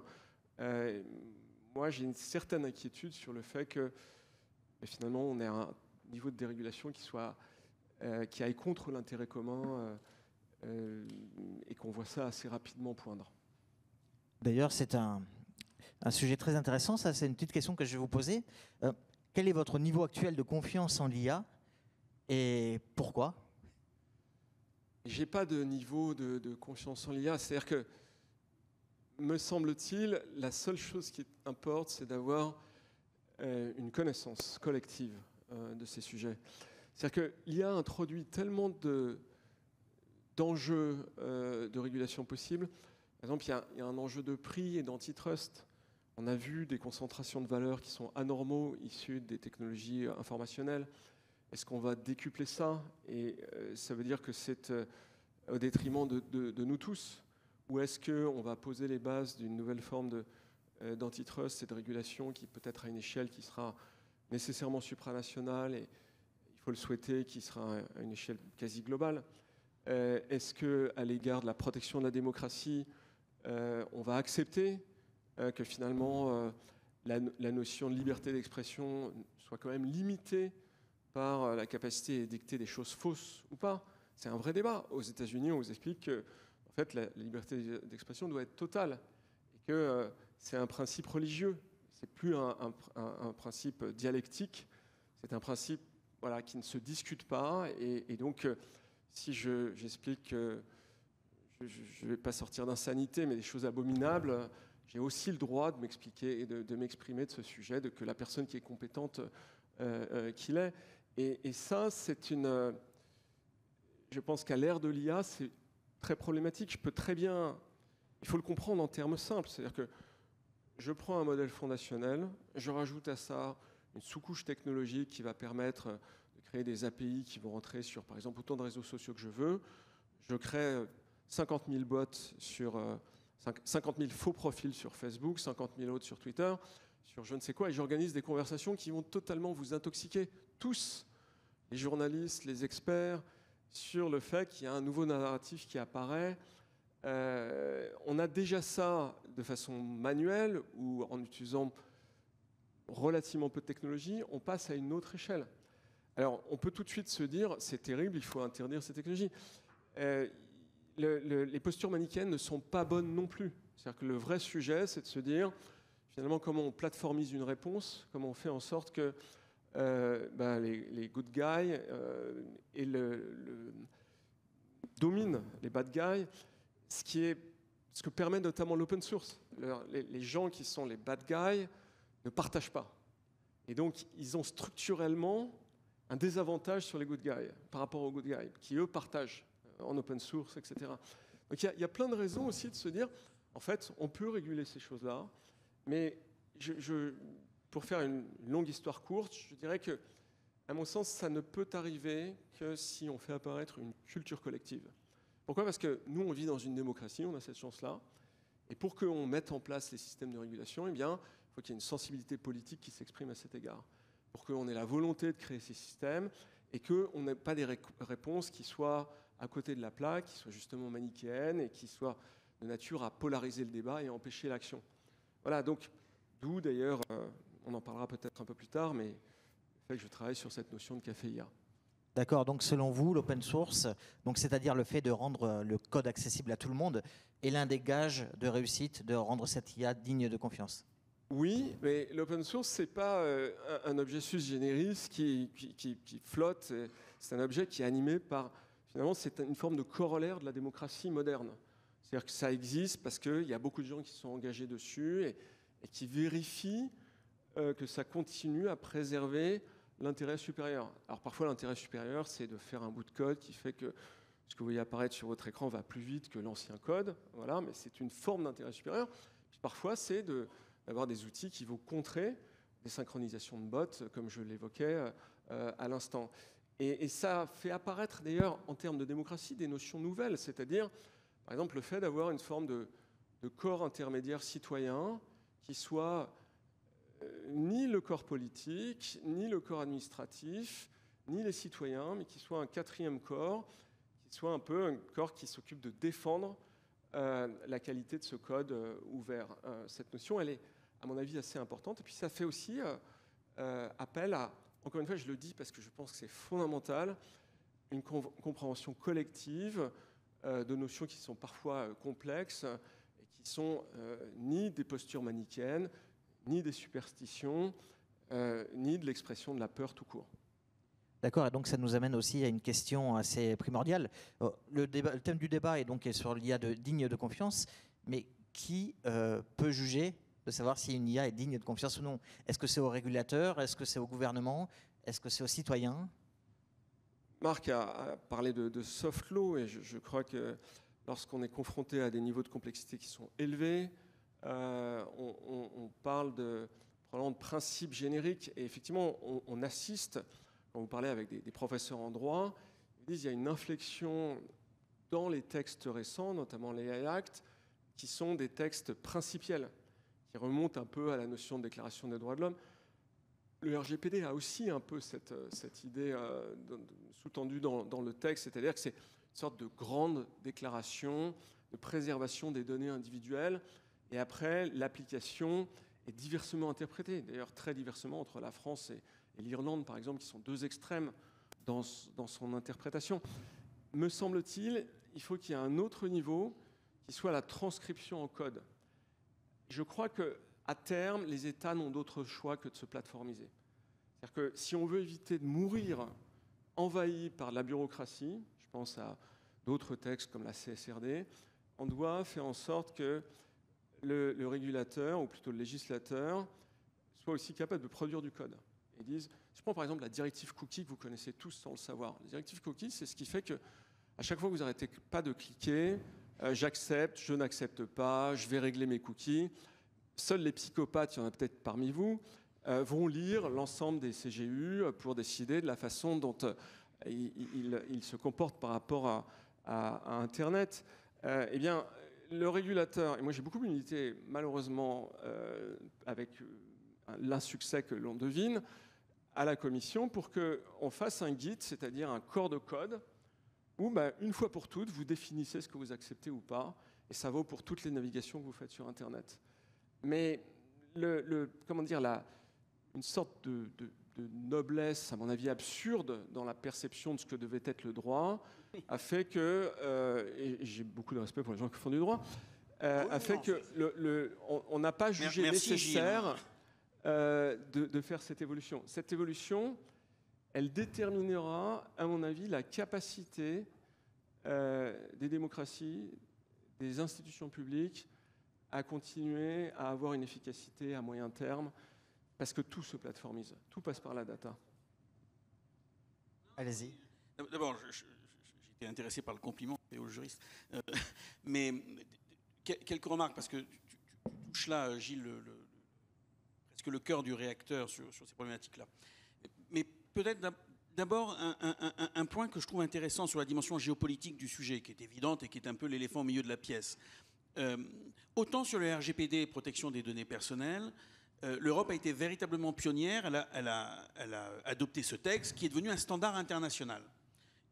Moi, j'ai une certaine inquiétude sur le fait que finalement, on ait un niveau de dérégulation qui aille contre l'intérêt commun, et qu'on voit ça assez rapidement poindre. D'ailleurs, c'est un sujet très intéressant. Ça, c'est une petite question que je vais vous poser. Quel est votre niveau actuel de confiance en l'IA et pourquoi ? J'ai pas de niveau de confiance en l'IA. C'est-à-dire que, me semble-t-il, la seule chose qui importe, c'est d'avoir une connaissance collective de ces sujets. C'est-à-dire que l'IA introduit tellement d'enjeux de régulation possibles. Par exemple, il y a un enjeu de prix et d'antitrust. On a vu des concentrations de valeurs qui sont anormaux issues des technologies informationnelles. Est-ce qu'on va décupler ça ? Et ça veut dire que c'est au détriment de nous tous ? Ou est-ce qu'on va poser les bases d'une nouvelle forme d'antitrust et de régulation qui peut-être à une échelle qui sera nécessairement supranationale et il faut le souhaiter, qui sera à une échelle quasi globale ? Est-ce qu'à l'égard de la protection de la démocratie, on va accepter que finalement la notion de liberté d'expression soit quand même limitée par la capacité à édicter des choses fausses ou pas? C'est un vrai débat. Aux États-Unis, on vous explique que en fait, la liberté d'expression doit être totale et que c'est un principe religieux. C'est plus un principe dialectique. C'est un principe qui ne se discute pas. Et donc, si j'explique que je ne vais pas sortir d'insanité, mais des choses abominables, j'ai aussi le droit de m'expliquer et de m'exprimer de ce sujet, de que la personne qui est compétente qu'il est. Et ça, je pense qu'à l'ère de l'IA, c'est très problématique. Il faut le comprendre en termes simples. C'est-à-dire que je prends un modèle fondationnel, je rajoute à ça une sous-couche technologique qui va permettre de créer des API qui vont rentrer sur, par exemple, autant de réseaux sociaux que je veux. Je crée 50 000 bots 50 000 faux profils sur Facebook, 50 000 autres sur Twitter, sur je ne sais quoi, et j'organise des conversations qui vont totalement vous intoxiquer, tous, les journalistes, les experts, sur le fait qu'il y a un nouveau narratif qui apparaît. On a déjà ça de façon manuelle ou en utilisant relativement peu de technologie, on passe à une autre échelle. Alors, on peut tout de suite se dire, c'est terrible, il faut interdire ces technologies. Les postures manichéennes ne sont pas bonnes non plus. C'est-à-dire que le vrai sujet, c'est de se dire, finalement, comment on plateformise une réponse, comment on fait en sorte que les good guys dominent les bad guys, ce que permet notamment l'open source. Les gens qui sont les bad guys ne partagent pas. Et donc, ils ont structurellement un désavantage sur les good guys par rapport aux good guys, qui eux partagent en open source, etc. Donc il y a plein de raisons aussi de se dire, en fait, on peut réguler ces choses-là, mais pour faire une longue histoire courte, je dirais que, à mon sens, ça ne peut arriver que si on fait apparaître une culture collective. Pourquoi ? Parce que nous, on vit dans une démocratie, on a cette chance-là, et pour qu'on mette en place les systèmes de régulation, eh bien, il faut qu'il y ait une sensibilité politique qui s'exprime à cet égard, pour qu'on ait la volonté de créer ces systèmes et qu'on n'ait pas des réponses qui soient à côté de la plaque, qui soient justement manichéennes et qui soient de nature à polariser le débat et à empêcher l'action. Voilà, donc, d'où d'ailleurs, on en parlera peut-être un peu plus tard, mais le fait que je travaille sur cette notion de café IA. D'accord, donc selon vous, l'open source, donc c'est-à-dire le fait de rendre le code accessible à tout le monde, est l'un des gages de réussite de rendre cette IA digne de confiance. Oui, mais l'open source, ce n'est pas un objet sui generis qui flotte. C'est un objet qui est animé par... Finalement, c'est une forme de corollaire de la démocratie moderne. C'est-à-dire que ça existe parce qu'il y a beaucoup de gens qui sont engagés dessus et qui vérifient que ça continue à préserver l'intérêt supérieur. Alors parfois, l'intérêt supérieur, c'est de faire un bout de code qui fait que ce que vous voyez apparaître sur votre écran va plus vite que l'ancien code. Voilà, mais c'est une forme d'intérêt supérieur. Puis parfois, c'est d'avoir des outils qui vont contrer des synchronisations de bots, comme je l'évoquais à l'instant. Et ça fait apparaître d'ailleurs, en termes de démocratie, des notions nouvelles, c'est-à-dire, par exemple, le fait d'avoir une forme de corps intermédiaire citoyen qui soit ni le corps politique, ni le corps administratif, ni les citoyens, mais qui soit un quatrième corps, qui soit un peu un corps qui s'occupe de défendre la qualité de ce code ouvert. Cette notion, elle est, à mon avis, assez importante. Et puis ça fait aussi appel à, encore une fois, je le dis parce que je pense que c'est fondamental, une compréhension collective de notions qui sont parfois complexes et qui sont ni des postures manichéennes, ni des superstitions, ni de l'expression de la peur tout court. D'accord, et donc ça nous amène aussi à une question assez primordiale. Le thème du débat est donc sur l'IA digne de confiance, mais qui peut juger de savoir si une IA est digne de confiance ou non? Est-ce que c'est au régulateur? Est-ce que c'est au gouvernement? Est-ce que c'est aux citoyens? Marc a parlé de soft law, et je crois que lorsqu'on est confronté à des niveaux de complexité qui sont élevés, on parle probablement de principes génériques, et effectivement, on assiste, quand vous parlez avec des professeurs en droit, ils disent qu'il y a une inflexion dans les textes récents, notamment les AI Act, qui sont des textes principiels, qui remontent un peu à la notion de déclaration des droits de l'homme. Le RGPD a aussi un peu cette idée sous-tendue dans le texte, c'est-à-dire que c'est une sorte de grande déclaration de préservation des données individuelles, et après, l'application est diversement interprétée, d'ailleurs très diversement entre la France et l'Irlande, par exemple, qui sont deux extrêmes dans son interprétation. Me semble-t-il, il faut qu'il y ait un autre niveau qui soit la transcription en code. Je crois qu'à terme, les États n'ont d'autre choix que de se plateformiser. C'est-à-dire que si on veut éviter de mourir envahi par la bureaucratie, je pense à d'autres textes comme la CSRD, on doit faire en sorte que le régulateur, ou plutôt le législateur, soit aussi capable de produire du code. Ils disent, je prends par exemple la directive cookie que vous connaissez tous sans le savoir. La directive cookie, c'est ce qui fait que à chaque fois que vous n'arrêtez pas de cliquer, j'accepte, je n'accepte pas, je vais régler mes cookies. Seuls les psychopathes, il y en a peut-être parmi vous, vont lire l'ensemble des CGU pour décider de la façon dont ils se comportent par rapport à Internet. Eh bien, le régulateur, et moi j'ai beaucoup milité malheureusement avec l'insuccès que l'on devine, à la Commission pour qu'on fasse un guide, c'est-à-dire un corps de code, où une fois pour toutes, vous définissez ce que vous acceptez ou pas, et ça vaut pour toutes les navigations que vous faites sur Internet. Mais une sorte de noblesse, à mon avis absurde, dans la perception de ce que devait être le droit, a fait que, et j'ai beaucoup de respect pour les gens qui font du droit, a fait que on n'a pas jugé nécessaire de faire cette évolution. Cette évolution, elle déterminera, à mon avis, la capacité des démocraties, des institutions publiques à continuer à avoir une efficacité à moyen terme, parce que tout se plateformise, tout passe par la data. Allez-y. D'abord, j'étais intéressé par le compliment et au juriste. Mais quelques remarques, parce que tu touches là, Gilles, presque le cœur du réacteur sur ces problématiques-là. Mais peut-être d'abord un point que je trouve intéressant sur la dimension géopolitique du sujet, qui est évidente et qui est un peu l'éléphant au milieu de la pièce. Autant sur le RGPD, protection des données personnelles, l'Europe a été véritablement pionnière. Elle a adopté ce texte qui est devenu un standard international.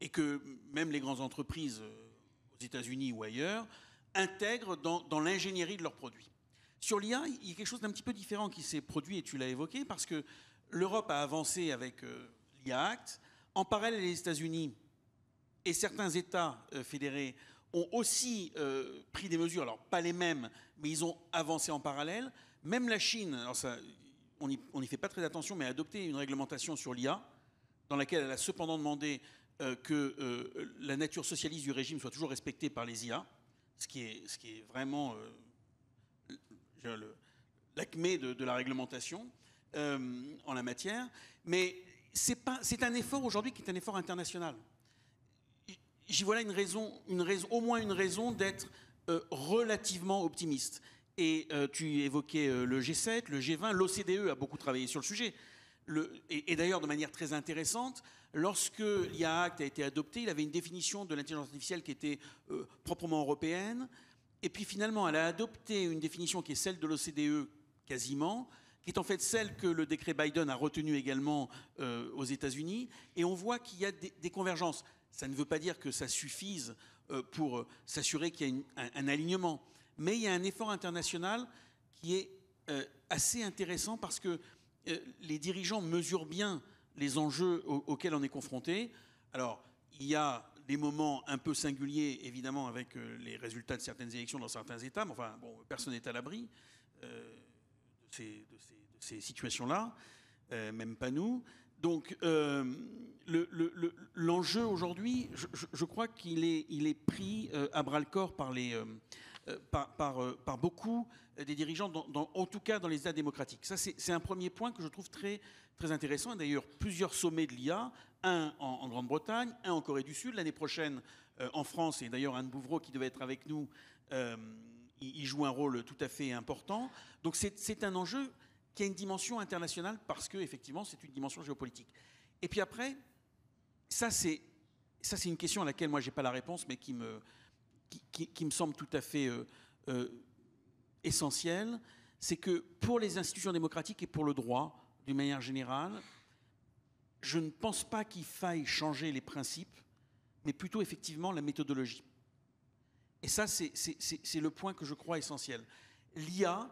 Et que même les grandes entreprises aux États-Unis ou ailleurs intègrent dans l'ingénierie de leurs produits. Sur l'IA, il y a quelque chose d'un petit peu différent qui s'est produit, et tu l'as évoqué, parce que l'Europe a avancé avec l'IA Act. En parallèle, les États-Unis et certains États fédérés ont aussi pris des mesures, alors pas les mêmes, mais ils ont avancé en parallèle. Même la Chine, alors ça, on n'y fait pas très attention, mais a adopté une réglementation sur l'IA, dans laquelle elle a cependant demandé que la nature socialiste du régime soit toujours respectée par les IA, ce qui est vraiment l'acmé de la réglementation en la matière. Mais c'est un effort aujourd'hui qui est un effort international. J'y vois là au moins une raison d'être relativement optimiste. Et tu évoquais le G7, le G20, l'OCDE a beaucoup travaillé sur le sujet. Et d'ailleurs, de manière très intéressante, lorsque l'IA Act a été adopté, il avait une définition de l'intelligence artificielle qui était proprement européenne. Et puis finalement, elle a adopté une définition qui est celle de l'OCDE quasiment, qui est en fait celle que le décret Biden a retenue également aux États-Unis. Et on voit qu'il y a des convergences. Ça ne veut pas dire que ça suffise pour s'assurer qu'il y a un alignement. Mais il y a un effort international qui est assez intéressant parce que les dirigeants mesurent bien les enjeux auxquels on est confronté. Alors, il y a des moments un peu singuliers, évidemment, avec les résultats de certaines élections dans certains États, mais enfin, bon, personne n'est à l'abri de ces situations-là, même pas nous. Donc, l'enjeu aujourd'hui, je crois qu'il est pris à bras-le-corps par beaucoup des dirigeants, en tout cas dans les États démocratiques. Ça, c'est un premier point que je trouve très, très intéressant. D'ailleurs, plusieurs sommets de l'IA, un en Grande-Bretagne, un en Corée du Sud, l'année prochaine en France, et d'ailleurs Anne Bouvreau, qui devait être avec nous, il joue un rôle tout à fait important. Donc c'est un enjeu qui a une dimension internationale parce qu'effectivement, c'est une dimension géopolitique. Et puis après, ça c'est une question à laquelle moi, je n'ai pas la réponse, mais qui me semble tout à fait essentielle, c'est que pour les institutions démocratiques et pour le droit, d'une manière générale, je ne pense pas qu'il faille changer les principes, mais plutôt effectivement la méthodologie. Et ça, c'est le point que je crois essentiel. L'IA,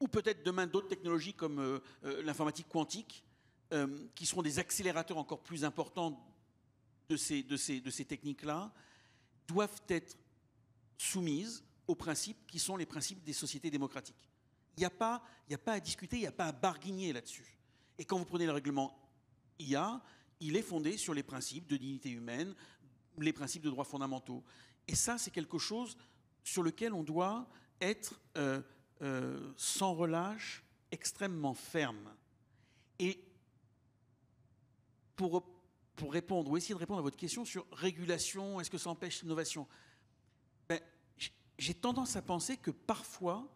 ou peut-être demain d'autres technologies comme l'informatique quantique, qui seront des accélérateurs encore plus importants de ces techniques-là, doivent être soumises aux principes qui sont les principes des sociétés démocratiques. Il n'y a pas à discuter, il n'y a pas à barguigner là-dessus. Et quand vous prenez le règlement IA, il est fondé sur les principes de dignité humaine, les principes de droits fondamentaux. Et ça, c'est quelque chose sur lequel on doit être sans relâche, extrêmement ferme. Et pour répondre, ou essayer de répondre à votre question sur régulation, est-ce que ça empêche l'innovation ? Ben, j'ai tendance à penser que parfois,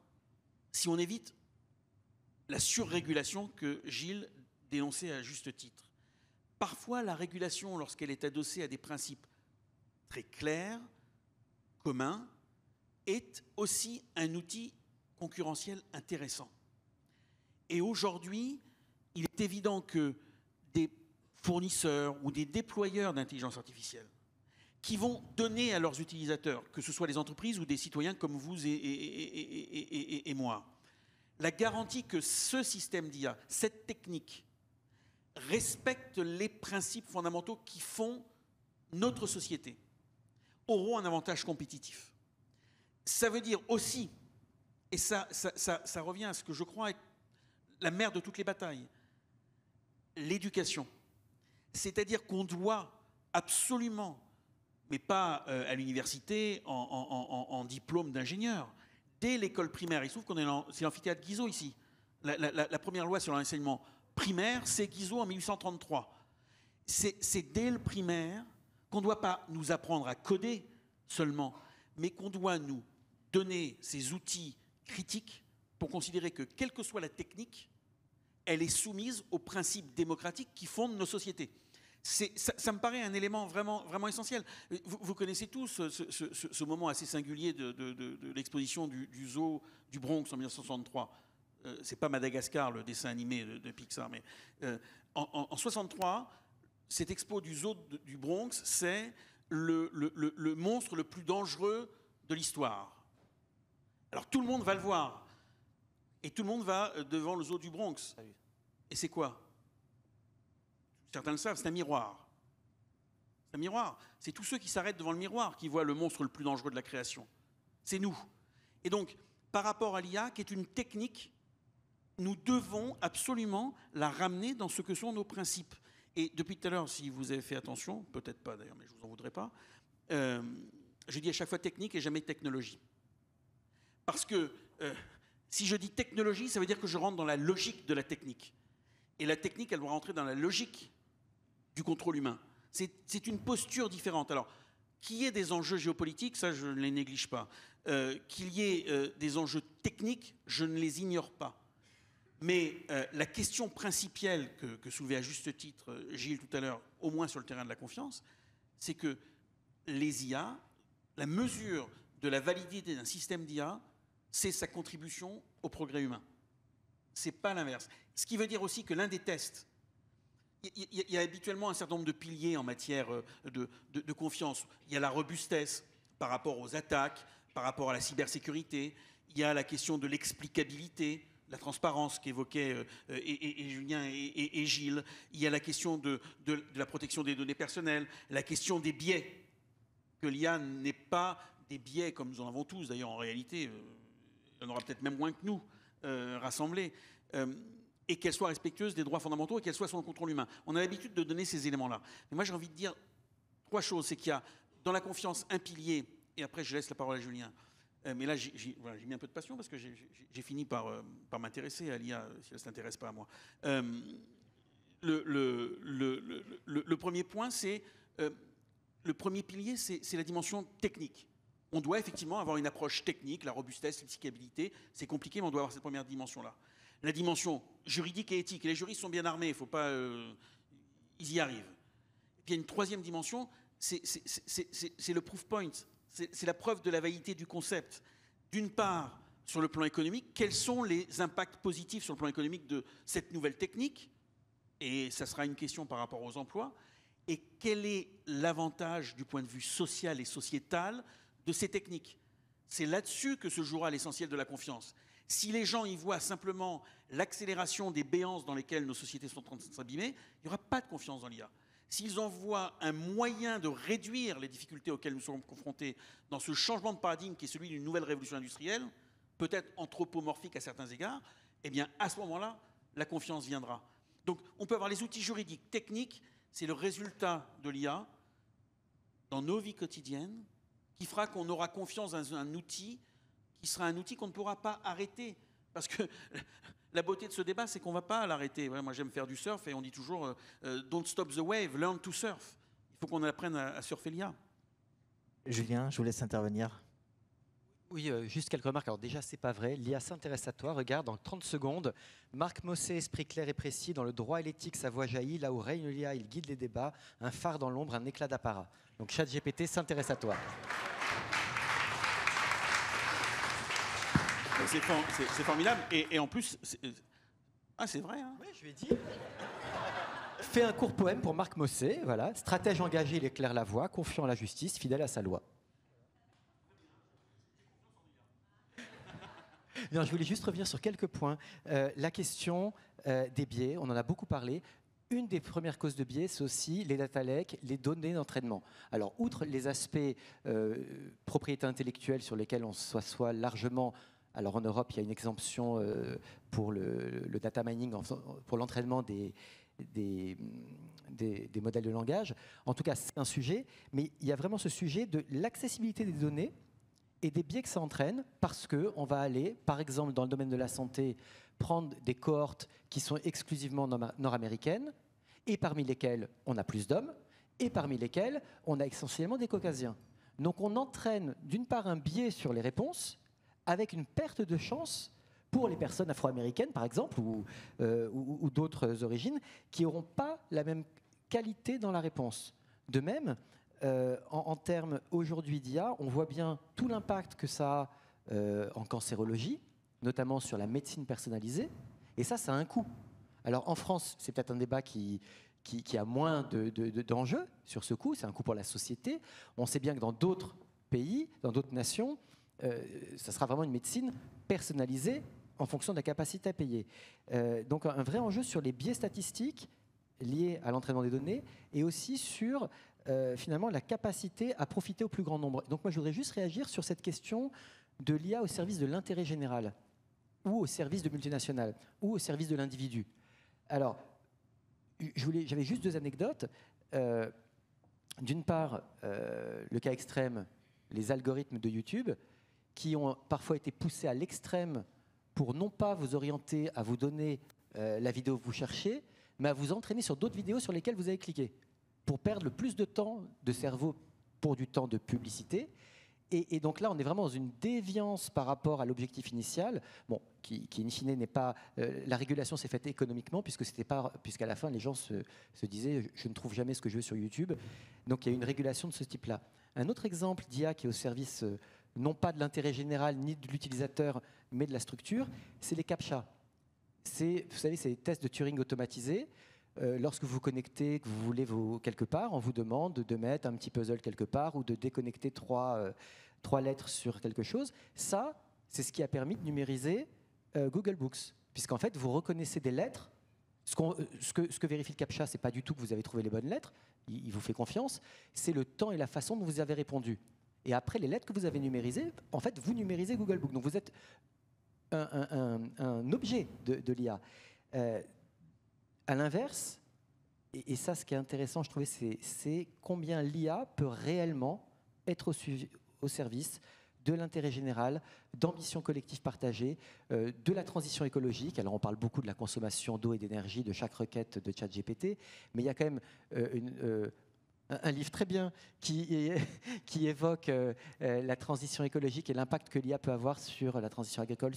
si on évite la surrégulation que Gilles dénonçait à juste titre, parfois la régulation, lorsqu'elle est adossée à des principes très clairs, communs, est aussi un outil concurrentiel intéressant. Et aujourd'hui, il est évident que des fournisseurs ou des déployeurs d'intelligence artificielle qui vont donner à leurs utilisateurs, que ce soit les entreprises ou des citoyens comme vous et moi, la garantie que ce système d'IA, cette technique, respecte les principes fondamentaux qui font notre société, auront un avantage compétitif. Ça veut dire aussi, et ça revient à ce que je crois être la mère de toutes les batailles, l'éducation. C'est-à-dire qu'on doit absolument, mais pas à l'université en diplôme d'ingénieur, dès l'école primaire. Il se trouve c'est l'amphithéâtre Guizot ici. La première loi sur l'enseignement primaire, c'est Guizot en 1833. C'est dès le primaire qu'on ne doit pas nous apprendre à coder seulement, mais qu'on doit nous donner ces outils critiques pour considérer que, quelle que soit la technique, elle est soumise aux principes démocratiques qui fondent nos sociétés. Ça me paraît un élément vraiment, vraiment essentiel. Vous connaissez tous ce moment assez singulier de l'exposition du zoo du Bronx en 1963. C'est pas Madagascar, le dessin animé de Pixar, mais en 63, cette expo du zoo du Bronx, c'est le monstre le plus dangereux de l'histoire. Alors tout le monde va le voir. Et tout le monde va devant le zoo du Bronx. Et c'est quoi? Certains le savent, c'est un miroir. C'est un miroir. C'est tous ceux qui s'arrêtent devant le miroir qui voient le monstre le plus dangereux de la création. C'est nous. Et donc, par rapport à l'IA, qui est une technique, nous devons absolument la ramener dans ce que sont nos principes. Et depuis tout à l'heure, si vous avez fait attention, peut-être pas d'ailleurs, mais je ne vous en voudrais pas, je dis à chaque fois technique et jamais technologie. Parce que si je dis technologie, ça veut dire que je rentre dans la logique de la technique. Et la technique, elle doit rentrer dans la logique du contrôle humain. C'est une posture différente. Alors, qu'il y ait des enjeux géopolitiques, ça, je ne les néglige pas. Qu'il y ait des enjeux techniques, je ne les ignore pas. Mais la question principielle que soulevait à juste titre Gilles tout à l'heure, au moins sur le terrain de la confiance, c'est que les IA, la mesure de la validité d'un système d'IA, c'est sa contribution au progrès humain. Ce n'est pas l'inverse. Ce qui veut dire aussi que l'un des tests, il y a habituellement un certain nombre de piliers en matière de confiance. Il y a la robustesse par rapport aux attaques, par rapport à la cybersécurité. Il y a la question de l'explicabilité, la transparence qu'évoquaient Julien et Gilles. Il y a la question de la protection des données personnelles, la question des biais, que l'IA n'est pas des biais comme nous en avons tous. D'ailleurs, en réalité, il y en aura peut-être même moins que nous rassemblés. Et qu'elle soit respectueuse des droits fondamentaux et qu'elle soit sous le contrôle humain. On a l'habitude de donner ces éléments-là. Mais moi, j'ai envie de dire trois choses. C'est qu'il y a dans la confiance un pilier, et après je laisse la parole à Julien. Mais là, j'ai mis un peu de passion parce que j'ai fini par m'intéresser à l'IA, si elle ne s'intéresse pas à moi. Le premier point, c'est... le premier pilier, c'est la dimension technique. On doit effectivement avoir une approche technique, la robustesse, l'explicabilité. C'est compliqué, mais on doit avoir cette première dimension-là. La dimension juridique et éthique. Et les juristes sont bien armés, il ne faut pas... ils y arrivent. Et puis il y a une troisième dimension, c'est le proof point. C'est la preuve de la validité du concept. D'une part, sur le plan économique, quels sont les impacts positifs sur le plan économique de cette nouvelle technique? Et ça sera une question par rapport aux emplois. Et quel est l'avantage du point de vue social et sociétal de ces techniques? C'est là-dessus que se jouera l'essentiel de la confiance. Si les gens y voient simplement l'accélération des béances dans lesquelles nos sociétés sont en train de s'abîmer, il n'y aura pas de confiance dans l'IA. S'ils en voient un moyen de réduire les difficultés auxquelles nous sommes confrontés dans ce changement de paradigme qui est celui d'une nouvelle révolution industrielle, peut-être anthropomorphique à certains égards, eh bien à ce moment-là, la confiance viendra. Donc on peut avoir les outils juridiques, techniques, c'est le résultat de l'IA dans nos vies quotidiennes qui fera qu'on aura confiance dans un outil qui sera un outil qu'on ne pourra pas arrêter. Parce que la beauté de ce débat, c'est qu'on ne va pas l'arrêter. Ouais, moi, j'aime faire du surf et on dit toujours don't stop the wave, learn to surf. Il faut qu'on apprenne à surfer l'IA. Julien, je vous laisse intervenir. Oui, juste quelques remarques. Alors déjà, c'est pas vrai. L'IA s'intéresse à toi. Regarde, dans 30 secondes, Marc Mossé, esprit clair et précis. Dans le droit et l'éthique, sa voix jaillit. Là où règne l'IA, il guide les débats. Un phare dans l'ombre, un éclat d'apparat. Donc ChatGPT s'intéresse à toi. C'est formidable. Et en plus, c'est vrai. Hein. Oui, je lui ai dit. Fais un court poème pour Marc Mossé. Voilà. Stratège engagé, il éclaire la voie. Confiant à la justice, fidèle à sa loi. Non, je voulais juste revenir sur quelques points. La question des biais, on en a beaucoup parlé. Une des premières causes de biais, c'est aussi les data lakes, les données d'entraînement. Alors, outre les aspects propriété intellectuelle sur lesquels on s'assoit largement, alors en Europe, il y a une exemption pour le data mining, pour l'entraînement des modèles de langage. En tout cas, c'est un sujet, mais il y a vraiment ce sujet de l'accessibilité des données et des biais que ça entraîne, parce qu'on va aller, par exemple, dans le domaine de la santé, prendre des cohortes qui sont exclusivement nord-américaines, et parmi lesquelles on a plus d'hommes, et parmi lesquelles on a essentiellement des caucasiens. Donc on entraîne d'une part un biais sur les réponses, avec une perte de chance pour les personnes afro-américaines, par exemple, ou d'autres origines, qui n'auront pas la même qualité dans la réponse. De même, en termes aujourd'hui d'IA, on voit bien tout l'impact que ça a en cancérologie, notamment sur la médecine personnalisée, et ça a un coût. Alors en France, c'est peut-être un débat qui a moins d'enjeux sur ce coût, c'est un coût pour la société. On sait bien que dans d'autres pays, dans d'autres nations, ça sera vraiment une médecine personnalisée en fonction de la capacité à payer. Donc un vrai enjeu sur les biais statistiques liés à l'entraînement des données et aussi sur finalement la capacité à profiter au plus grand nombre. Donc moi je voudrais juste réagir sur cette question de l'IA au service de l'intérêt général ou au service de multinationales ou au service de l'individu. Alors j'avais juste deux anecdotes. D'une part, le cas extrême, les algorithmes de YouTube qui ont parfois été poussés à l'extrême pour non pas vous orienter à vous donner la vidéo que vous cherchez, mais à vous entraîner sur d'autres vidéos sur lesquelles vous avez cliqué, pour perdre le plus de temps de cerveau pour du temps de publicité. Et donc là, on est vraiment dans une déviance par rapport à l'objectif initial, bon, qui in fine n'est pas... la régulation s'est faite économiquement, puisqu'à la fin, les gens se disaient « je ne trouve jamais ce que je veux sur YouTube ». Donc il y a une régulation de ce type-là. Un autre exemple d'IA qui est au service non pas de l'intérêt général ni de l'utilisateur, mais de la structure, c'est les CAPTCHA. Vous savez, c'est les tests de Turing automatisés. Lorsque vous vous connectez, que vous voulez quelque part, on vous demande de mettre un petit puzzle quelque part ou de déconnecter trois lettres sur quelque chose. Ça, c'est ce qui a permis de numériser Google Books. Puisqu'en fait, vous reconnaissez des lettres. Ce que vérifie le CAPTCHA, ce n'est pas du tout que vous avez trouvé les bonnes lettres. Il vous fait confiance. C'est le temps et la façon dont vous avez répondu. Et après, les lettres que vous avez numérisées, en fait, vous numérisez Google Books. Donc, vous êtes un objet de l'IA. À l'inverse, et ça, ce qui est intéressant, je trouvais, c'est combien l'IA peut réellement être au service de l'intérêt général, d'ambitions collectives partagées, de la transition écologique. Alors, on parle beaucoup de la consommation d'eau et d'énergie de chaque requête de ChatGPT, mais il y a quand même un livre très bien qui évoque la transition écologique et l'impact que l'IA peut avoir sur la transition agricole,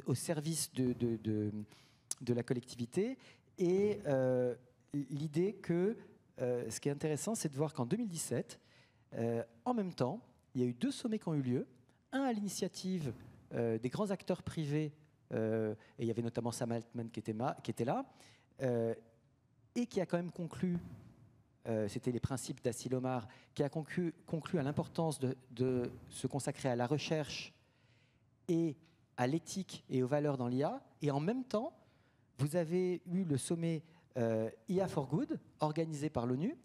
au service de la collectivité. Et l'idée que ce qui est intéressant, c'est de voir qu'en 2017, en même temps, il y a eu deux sommets qui ont eu lieu. Un à l'initiative des grands acteurs privés, et il y avait notamment Sam Altman qui était là, et qui a quand même conclu, c'était les principes d'Asilomar, qui a conclu à l'importance de se consacrer à la recherche et à l'éthique et aux valeurs dans l'IA. Et en même temps, vous avez eu le sommet IA for Good, organisé par l'ONU,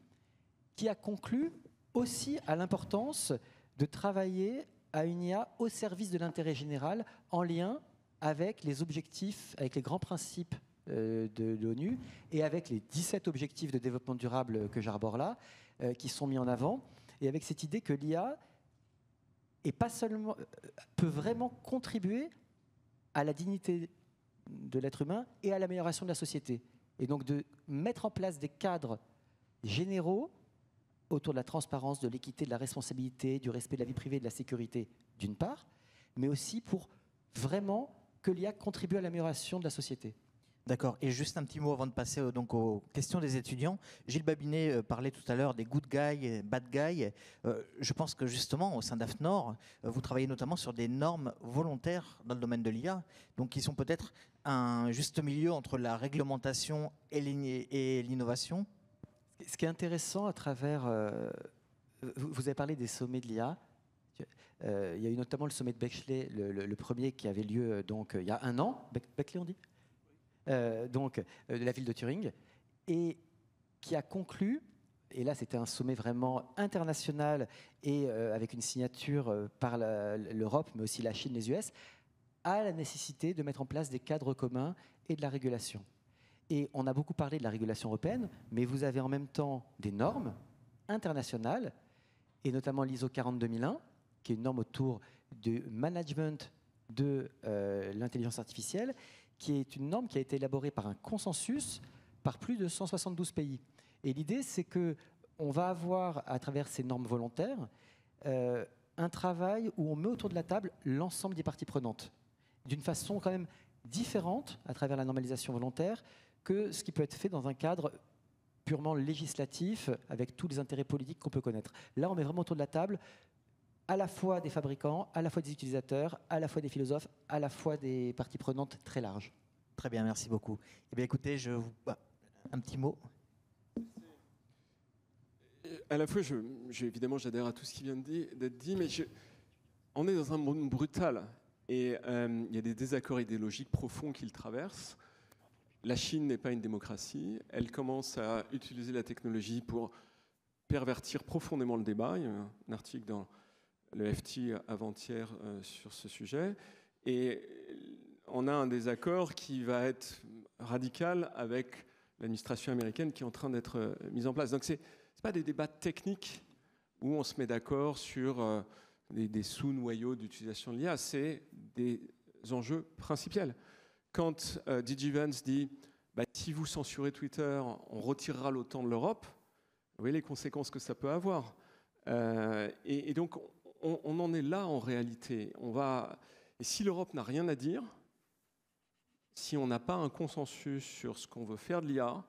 qui a conclu aussi à l'importance de travailler à une IA au service de l'intérêt général, en lien avec les objectifs, avec les grands principes de l'ONU et avec les 17 objectifs de développement durable que j'arbore là, qui sont mis en avant, et avec cette idée que l'IA peut vraiment contribuer à la dignité de l'être humain et à l'amélioration de la société. Et donc de mettre en place des cadres généraux autour de la transparence, de l'équité, de la responsabilité, du respect de la vie privée et de la sécurité, d'une part, mais aussi pour vraiment que l'IA contribue à l'amélioration de la société. D'accord. Et juste un petit mot avant de passer donc aux questions des étudiants. Gilles Babinet parlait tout à l'heure des good guys et bad guys. Je pense que justement, au sein d'AFNOR, vous travaillez notamment sur des normes volontaires dans le domaine de l'IA, donc qui sont peut-être un juste milieu entre la réglementation et l'innovation. Ce qui est intéressant à travers... vous avez parlé des sommets de l'IA. Il y a eu notamment le sommet de Beckley, le premier qui avait lieu donc, il y a un an, Beckley on dit, de la ville de Turing, et qui a conclu, et là c'était un sommet vraiment international et avec une signature par l'Europe, mais aussi la Chine, les US, à la nécessité de mettre en place des cadres communs et de la régulation. Et on a beaucoup parlé de la régulation européenne, mais vous avez en même temps des normes internationales, et notamment l'ISO 42001, qui est une norme autour du management de l'intelligence artificielle, qui est une norme qui a été élaborée par un consensus par plus de 172 pays. Et l'idée, c'est qu'on va avoir, à travers ces normes volontaires, un travail où on met autour de la table l'ensemble des parties prenantes, d'une façon quand même différente, à travers la normalisation volontaire, que ce qui peut être fait dans un cadre purement législatif, avec tous les intérêts politiques qu'on peut connaître. Là, on met vraiment autour de la table à la fois des fabricants, à la fois des utilisateurs, à la fois des philosophes, à la fois des parties prenantes très larges. Très bien, merci beaucoup. Eh bien, écoutez, un petit mot. À la fois, évidemment, j'adhère à tout ce qui vient d'être dit, mais on est dans un monde brutal et il y a des désaccords idéologiques profonds qui le traversent. La Chine n'est pas une démocratie. Elle commence à utiliser la technologie pour pervertir profondément le débat. Il y a un article dans le FT avant-hier sur ce sujet. Et on a un désaccord qui va être radical avec l'administration américaine qui est en train d'être mise en place. Donc, ce n'est pas des débats techniques où on se met d'accord sur des sous-noyaux d'utilisation de l'IA. C'est des enjeux principiels. Quand D.J. Vance dit si vous censurez Twitter, on retirera l'OTAN de l'Europe, vous voyez les conséquences que ça peut avoir. Et donc, on en est là en réalité. Et si l'Europe n'a rien à dire, si on n'a pas un consensus sur ce qu'on veut faire de l'IA,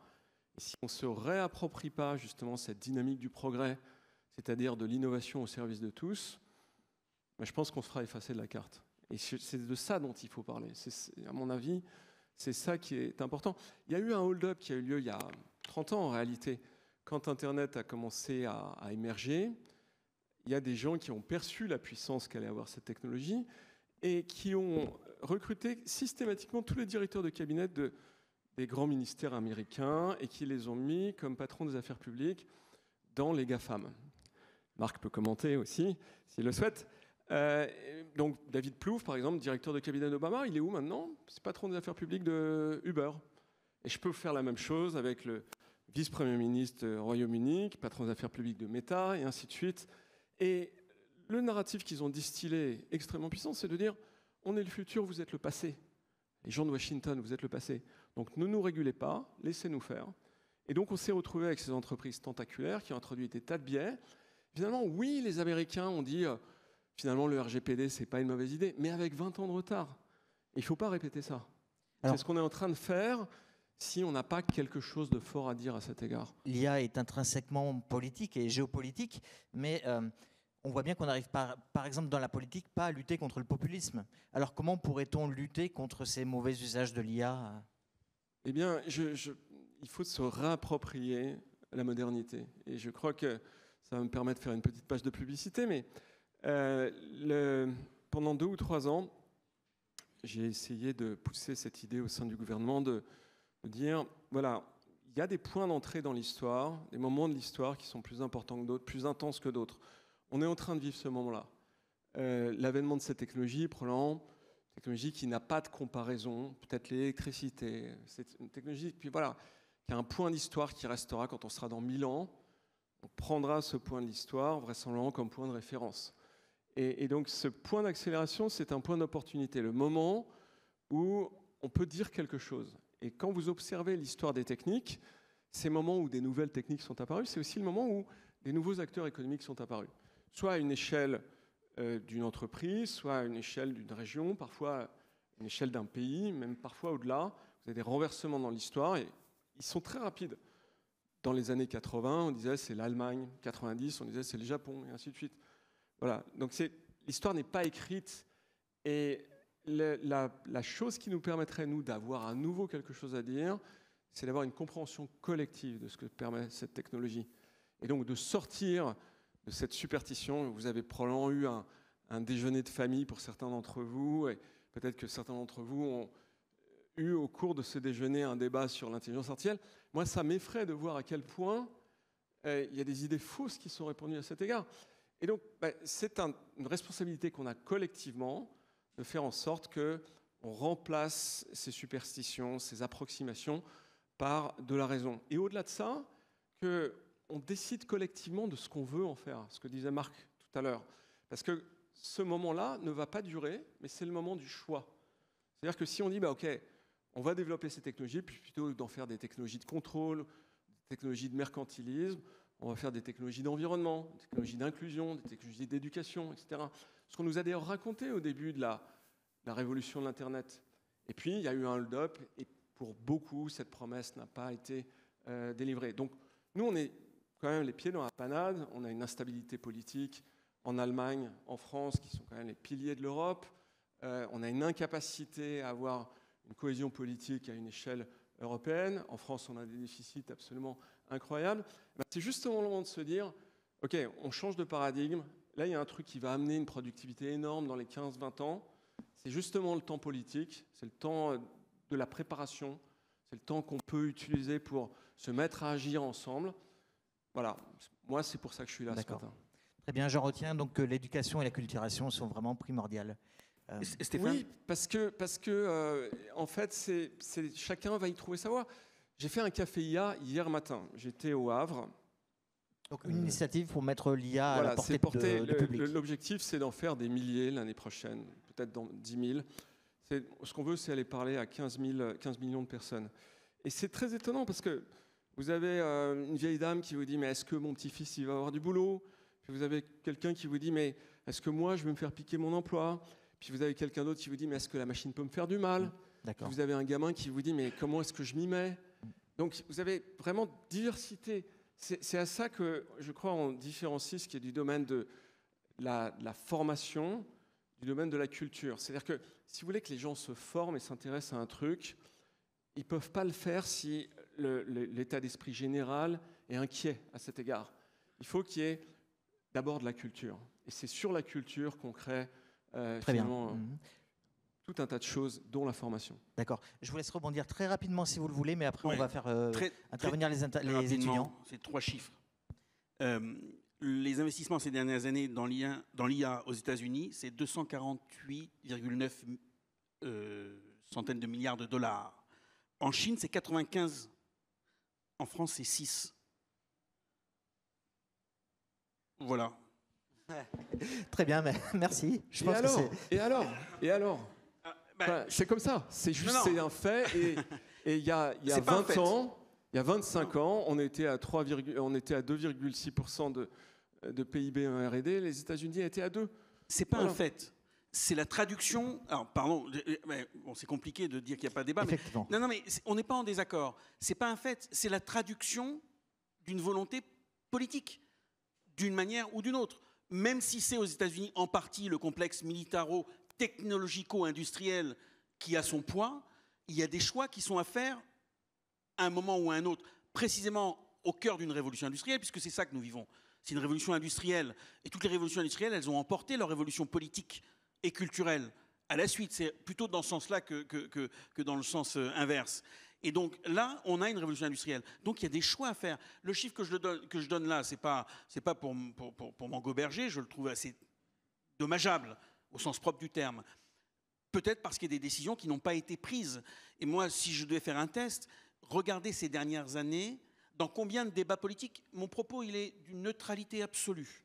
si on ne se réapproprie pas justement cette dynamique du progrès, c'est-à-dire de l'innovation au service de tous, je pense qu'on se fera effacer de la carte. Et c'est de ça dont il faut parler. À mon avis, c'est ça qui est important. Il y a eu un hold-up qui a eu lieu il y a 30 ans en réalité. Quand Internet a commencé à émerger, il y a des gens qui ont perçu la puissance qu'allait avoir cette technologie et qui ont recruté systématiquement tous les directeurs de cabinet des grands ministères américains et qui les ont mis comme patrons des affaires publiques dans les GAFAM. Marc peut commenter aussi, s'il le souhaite. Donc David Plouffe, par exemple, directeur de cabinet d'Obama, il est où maintenant? C'est patron des affaires publiques de Uber. Et je peux faire la même chose avec le vice-premier ministre du Royaume-Uni, patron des affaires publiques de Meta, et ainsi de suite. Et le narratif qu'ils ont distillé extrêmement puissant, c'est de dire on est le futur, vous êtes le passé. Les gens de Washington, vous êtes le passé. Donc ne nous régulez pas, laissez-nous faire. Et donc on s'est retrouvé avec ces entreprises tentaculaires qui ont introduit des tas de biais. Finalement, oui, les Américains ont dit finalement le RGPD, c'est pas une mauvaise idée, mais avec 20 ans de retard. Il ne faut pas répéter ça. C'est ce qu'on est en train de faire si on n'a pas quelque chose de fort à dire à cet égard. L'IA est intrinsèquement politique et géopolitique, mais on voit bien qu'on n'arrive pas, par exemple dans la politique, pas à lutter contre le populisme. Alors comment pourrait-on lutter contre ces mauvais usages de l'IA? Eh bien, il faut se réapproprier la modernité. Et je crois que ça va me permettre de faire une petite page de publicité, mais pendant 2 ou 3 ans, j'ai essayé de pousser cette idée au sein du gouvernement de dire, voilà, il y a des points d'entrée dans l'histoire, des moments de l'histoire qui sont plus importants que d'autres, plus intenses que d'autres. On est en train de vivre ce moment-là. L'avènement de cette technologie, probablement, technologie qui n'a pas de comparaison, peut-être l'électricité, c'est une technologie qui a un point d'histoire qui restera quand on sera dans 1000 ans. On prendra ce point de l'histoire vraisemblablement comme point de référence. Et donc ce point d'accélération, c'est un point d'opportunité, le moment où on peut dire quelque chose. Et quand vous observez l'histoire des techniques, ces moments où des nouvelles techniques sont apparues, c'est aussi le moment où des nouveaux acteurs économiques sont apparus. Soit à une échelle d'une entreprise, soit à une échelle d'une région, parfois à une échelle d'un pays, même parfois au-delà. Vous avez des renversements dans l'histoire et ils sont très rapides. Dans les années 80, on disait c'est l'Allemagne, 90, on disait c'est le Japon, et ainsi de suite. Voilà, donc l'histoire n'est pas écrite et la chose qui nous permettrait, nous, d'avoir à nouveau quelque chose à dire, c'est d'avoir une compréhension collective de ce que permet cette technologie. Et donc de sortir de cette superstition. Vous avez probablement eu un déjeuner de famille pour certains d'entre vous, et peut-être que certains d'entre vous ont eu au cours de ce déjeuner un débat sur l'intelligence artificielle. Moi, ça m'effraie de voir à quel point il y a des idées fausses qui sont répandues à cet égard. Et donc, c'est une responsabilité qu'on a collectivement de faire en sorte qu'on remplace ces superstitions, ces approximations par de la raison. Et au-delà de ça, qu'on décide collectivement de ce qu'on veut en faire, ce que disait Marc tout à l'heure. Parce que ce moment-là ne va pas durer, mais c'est le moment du choix. C'est-à-dire que si on dit, OK, on va développer ces technologies, puis plutôt d'en faire des technologies de contrôle, des technologies de mercantilisme, on va faire des technologies d'environnement, des technologies d'inclusion, des technologies d'éducation, etc. Ce qu'on nous a d'ailleurs raconté au début de la révolution de l'Internet. Et puis, il y a eu un hold-up, et pour beaucoup, cette promesse n'a pas été délivrée. Donc, nous, on est quand même les pieds dans la panade, on a une instabilité politique en Allemagne, en France, qui sont quand même les piliers de l'Europe. On a une incapacité à avoir une cohésion politique à une échelle européenne. En France, on a des déficits absolument incroyables. C'est justement le moment de se dire, OK, on change de paradigme. Là, il y a un truc qui va amener une productivité énorme dans les 15-20 ans. C'est justement le temps politique, c'est le temps de la préparation, c'est le temps qu'on peut utiliser pour se mettre à agir ensemble. Voilà, moi, c'est pour ça que je suis là ce matin. Très bien, je retiens donc que l'éducation et la culturation sont vraiment primordiales. Stéphane ? Oui, parce que en fait, chacun va y trouver sa voie. J'ai fait un café IA hier matin. J'étais au Havre. Donc une initiative pour mettre l'IA à la portée du public. L'objectif, c'est d'en faire des milliers l'année prochaine, peut-être dans 10 000. Ce qu'on veut, c'est aller parler à 15 millions de personnes. Et c'est très étonnant parce que vous avez une vieille dame qui vous dit « Mais est-ce que mon petit-fils il va avoir du boulot ?» Puis vous avez quelqu'un qui vous dit « Mais est-ce que moi, je vais me faire piquer mon emploi ?» Puis vous avez quelqu'un d'autre qui vous dit « Mais est-ce que la machine peut me faire du mal ?» Puis vous avez un gamin qui vous dit « Mais comment est-ce que je m'y mets ?» Donc vous avez vraiment diversité. C'est à ça que, je crois, on différencie ce qui est du domaine de la formation, du domaine de la culture. C'est-à-dire que si vous voulez que les gens se forment et s'intéressent à un truc, ils ne peuvent pas le faire si l'état d'esprit général est inquiet à cet égard. Il faut qu'il y ait d'abord de la culture. Et c'est sur la culture qu'on crée finalement tout un tas de choses, dont la formation. D'accord. Je vous laisse rebondir très rapidement si vous le voulez, mais après on va faire intervenir les étudiants. C'est 3 chiffres. Les investissements ces dernières années dans l'IA aux États-Unis, c'est 248,9 centaines de milliards de dollars. En Chine, c'est 95. En France, c'est 6. Voilà. Très bien, merci. Et alors c'est comme ça. C'est juste, c'est un fait. Et il y a 20 ans, il y a 25 ans, on était à 2,6% de PIB en R&D. Les États-Unis étaient à 2. C'est pas un fait. C'est la traduction. Alors, pardon, bon, c'est compliqué de dire qu'il n'y a pas de débat. Effectivement. Mais, non, mais on n'est pas en désaccord. C'est pas un fait. C'est la traduction d'une volonté politique, d'une manière ou d'une autre. Même si c'est aux États-Unis en partie le complexe militaro-technologico-industriel qui a son poids, il y a des choix qui sont à faire à un moment ou à un autre, précisément au cœur d'une révolution industrielle, puisque c'est ça que nous vivons. C'est une révolution industrielle. Et toutes les révolutions industrielles, elles ont emporté leur révolution politique et culturelle à la suite. C'est plutôt dans ce sens-là que dans le sens inverse. Et donc là, on a une révolution industrielle. Donc il y a des choix à faire. Le chiffre que je donne là, c'est pas pour m'engoberger, je le trouve assez dommageable au sens propre du terme. Peut-être parce qu'il y a des décisions qui n'ont pas été prises. Et moi, si je devais faire un test, regardez ces dernières années, dans combien de débats politiques, mon propos, il est d'une neutralité absolue.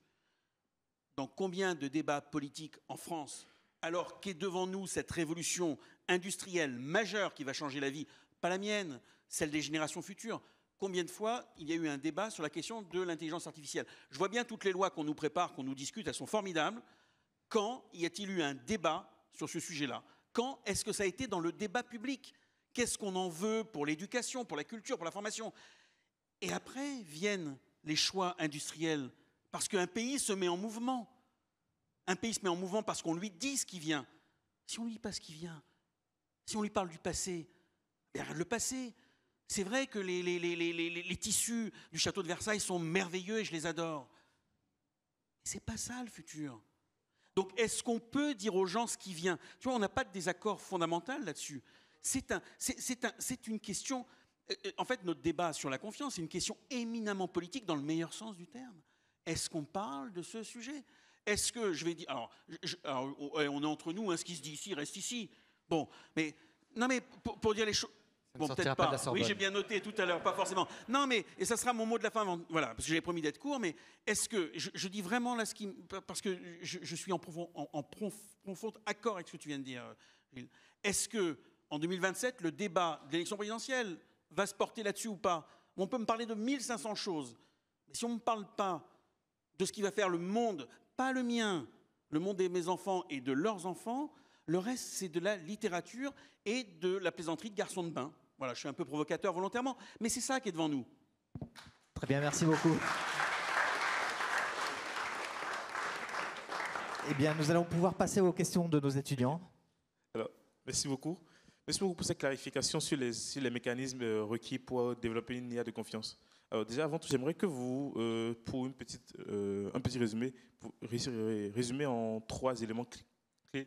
Dans combien de débats politiques en France, alors qu'est devant nous cette révolution industrielle majeure qui va changer la vie, pas la mienne, celle des générations futures. Combien de fois il y a eu un débat sur la question de l'intelligence artificielle? Je vois bien toutes les lois qu'on nous prépare, qu'on nous discute, elles sont formidables. Quand y a-t-il eu un débat sur ce sujet-là? Quand est-ce que ça a été dans le débat public? Qu'est-ce qu'on en veut pour l'éducation, pour la culture, pour la formation? Et après viennent les choix industriels, parce qu'un pays se met en mouvement. Un pays se met en mouvement parce qu'on lui dit ce qui vient. Si on ne lui dit pas ce qui vient, si on lui parle du passé, regarde le passé. C'est vrai que les tissus du château de Versailles sont merveilleux et je les adore. Mais ce n'est pas ça le futur. Donc, est-ce qu'on peut dire aux gens ce qui vient? Tu vois, on n'a pas de désaccord fondamental là-dessus. C'est une question... En fait, notre débat sur la confiance, c'est une question éminemment politique dans le meilleur sens du terme. Est-ce qu'on parle de ce sujet? Est-ce que, je vais dire... Alors, on est entre nous, hein, ce qui se dit ici reste ici. Bon, mais... Non, mais pour dire les choses... Bon, peut-être pas. Oui, j'ai bien noté tout à l'heure, pas forcément. Non, mais, et ça sera mon mot de la fin, voilà, parce que j'avais promis d'être court, mais est-ce que, je dis vraiment là ce qui... Parce que je suis en profond accord avec ce que tu viens de dire, Gilles. Est-ce que, en 2027, le débat de l'élection présidentielle va se porter là-dessus ou pas? On peut me parler de 1500 choses, mais si on ne me parle pas de ce qui va faire le monde, pas le mien, le monde de mes enfants et de leurs enfants, le reste, c'est de la littérature et de la plaisanterie de garçon de bain. Voilà, je suis un peu provocateur volontairement, mais c'est ça qui est devant nous. Très bien, merci beaucoup. Eh bien, nous allons pouvoir passer aux questions de nos étudiants. Alors, merci beaucoup. Merci beaucoup pour cette clarification sur les mécanismes requis pour développer une IA de confiance. Alors déjà, avant tout, j'aimerais que vous, pour un petit résumé, résumer en 3 éléments clés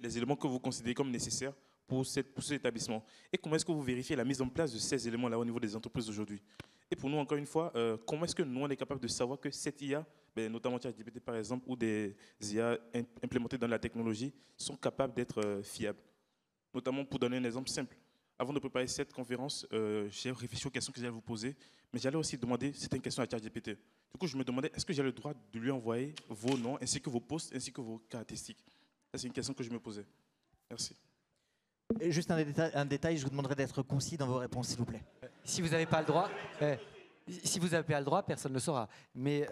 les éléments que vous considérez comme nécessaires pour cet établissement. Et comment est-ce que vous vérifiez la mise en place de ces éléments-là au niveau des entreprises d'aujourd'hui? Et pour nous, encore une fois, comment est-ce que nous, on est capable de savoir que cette IA, notamment ChatGPT par exemple, ou des IA implémentées dans la technologie, sont capables d'être fiables? Notamment, pour donner un exemple simple. Avant de préparer cette conférence, j'ai réfléchi aux questions que j'allais vous poser, mais j'allais aussi demander, c'était une question à ChatGPT. Du coup, je me demandais, est-ce que j'ai le droit de lui envoyer vos noms, ainsi que vos postes, ainsi que vos caractéristiques? Ça, c'est une question que je me posais. Merci. Et juste un détail, je vous demanderai d'être concis dans vos réponses, s'il vous plaît. Si vous n'avez pas le droit, si vous n'avez pas le droit, personne ne le saura. Mais